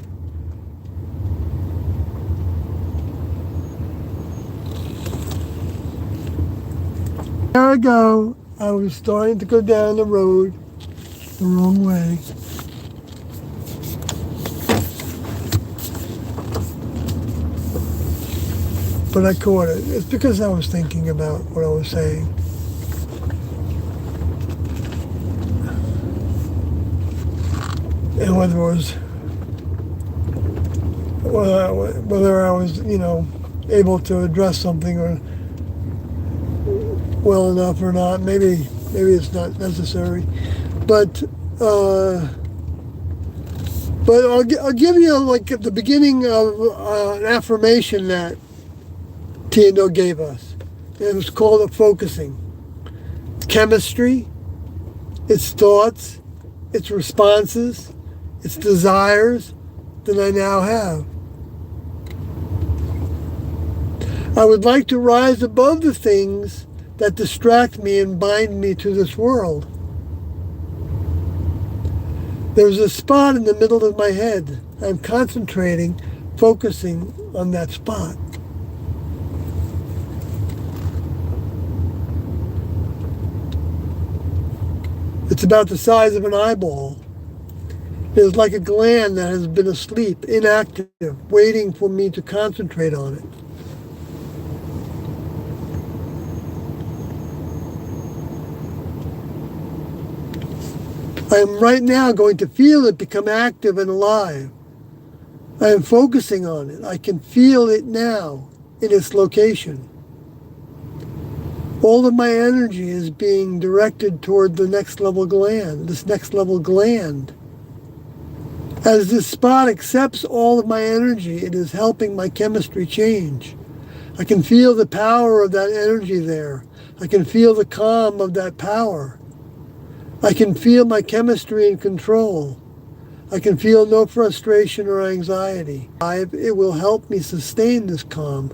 there I go. I was starting to go down the road the wrong way. But I caught it. It's because I was thinking about what I was saying. And whether I was, able to address something or well enough or not. Maybe it's not necessary, but I'll give you like at the beginning of an affirmation that Tiendo gave us. It was called a focusing. It's chemistry, its thoughts, its responses, its desires that I now have. I would like to rise above the things that distract me and bind me to this world. There's a spot in the middle of my head. I'm concentrating, focusing on that spot. It's about the size of an eyeball. It is like a gland that has been asleep, inactive, waiting for me to concentrate on it. I am right now going to feel it become active and alive. I am focusing on it. I can feel it now in its location. All of my energy is being directed toward the next level gland, this next level gland. As this spot accepts all of my energy, it is helping my chemistry change. I can feel the power of that energy there. I can feel the calm of that power. I can feel my chemistry in control. I can feel no frustration or anxiety. It will help me sustain this calm.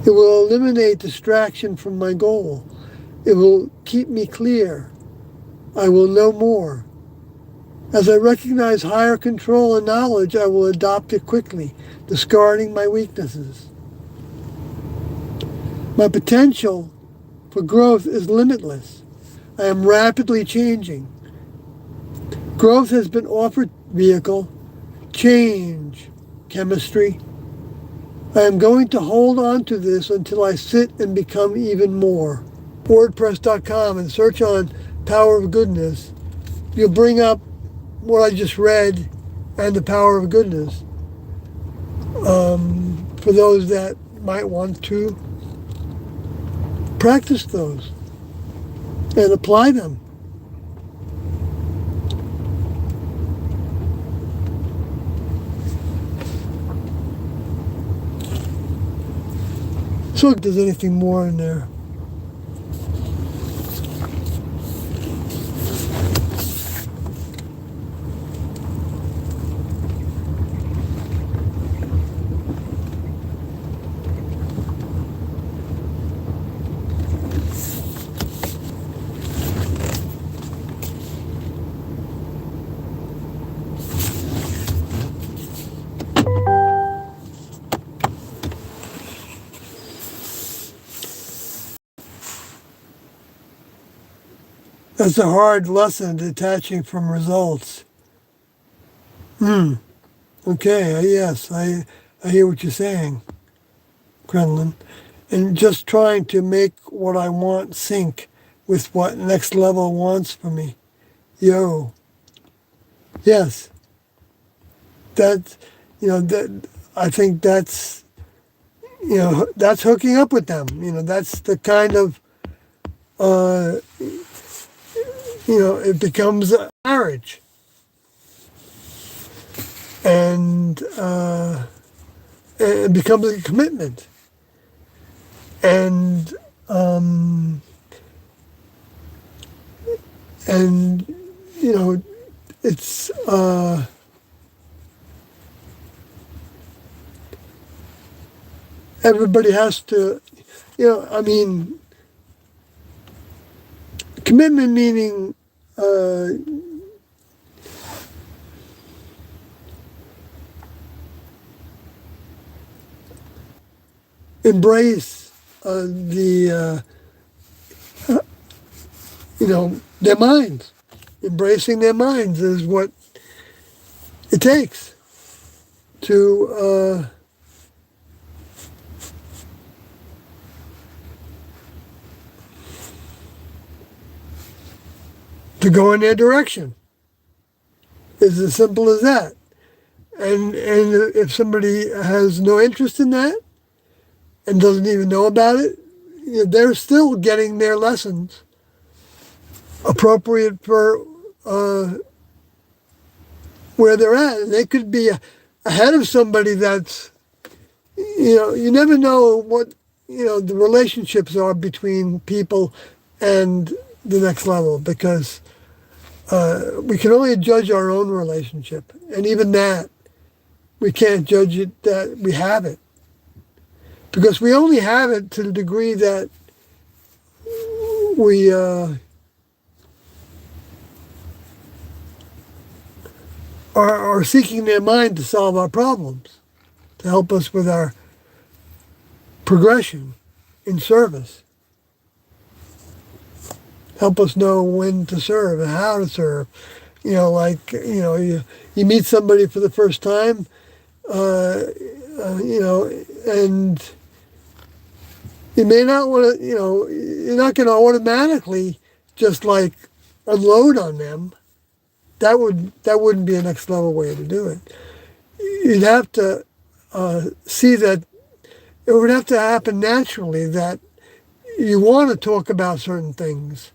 It will eliminate distraction from my goal. It will keep me clear. I will know more. As I recognize higher control and knowledge, I will adopt it quickly, discarding my weaknesses. My potential for growth is limitless. I am rapidly changing. Growth has been offered vehicle, change, chemistry. I am going to hold on to this until I sit and become even more. WordPress.com and search on Power of Goodness. You'll bring up what I just read and the Power of Goodness. For those that might want to practice those and apply them. So if there's anything more in there. That's a hard lesson, detaching from results. Okay, yes, I hear what you're saying, Kremlin. And just trying to make what I want sync with what next level wants for me. Yo. Yes. That, that I think that's, that's hooking up with them. That's the kind of, it becomes a marriage. And it becomes a commitment. And it's everybody has to, commitment meaning embrace their minds. Embracing their minds is what it takes to go in their direction. It's as simple as that. And if somebody has no interest in that and doesn't even know about it, they're still getting their lessons appropriate for where they're at. And they could be ahead of somebody that's, you never know what, the relationships are between people and the next level, because we can only judge our own relationship. And even that, we can't judge it that we have it. Because we only have it to the degree that we are seeking their mind to solve our problems, to help us with our progression in service. Help us know when to serve and how to serve. You meet somebody for the first time, and you may not want to, you're not going to automatically just like unload on them. That wouldn't be a next level way to do it. You'd have to see that it would have to happen naturally, that you want to talk about certain things.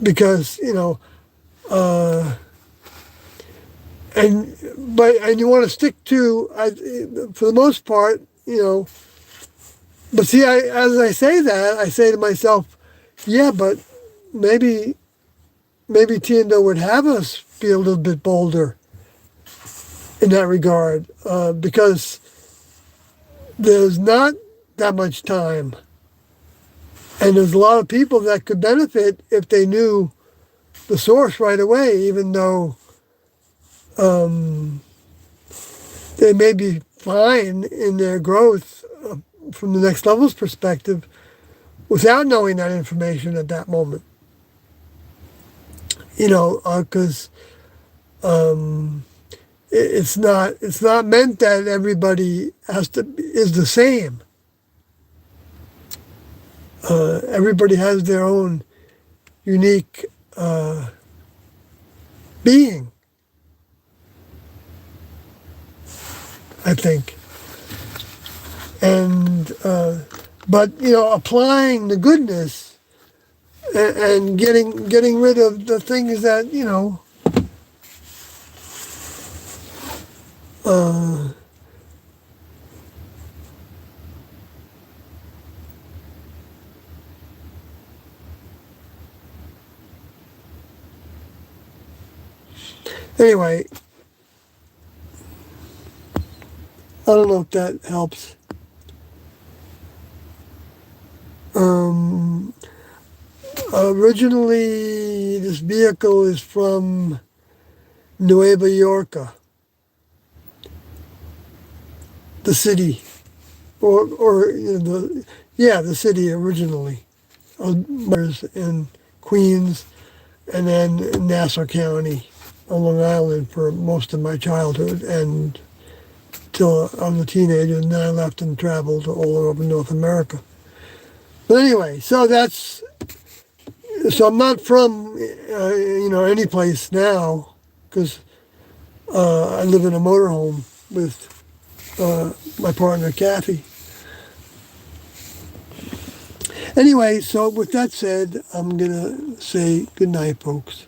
Because, and you want to stick to, for the most part, but see, as I say that, I say to myself, yeah, but maybe Tiendo would have us be a little bit bolder in that regard, because there's not that much time. And there's a lot of people that could benefit if they knew the source right away, even though they may be fine in their growth from the next level's perspective without knowing that information at that moment. Because it's not meant that everybody is the same. Everybody has their own unique being, I think. but applying the goodness and getting rid of the things that anyway, I don't know if that helps. Originally, this vehicle is from Nueva York, the city, or the city originally. There's in Queens, and then in Nassau County on Long Island for most of my childhood and till I was a teenager, and then I left and traveled all over North America. But anyway, so I'm not from any place now because I live in a motorhome with my partner Kathy. Anyway, so with that said, I'm gonna say good night, folks.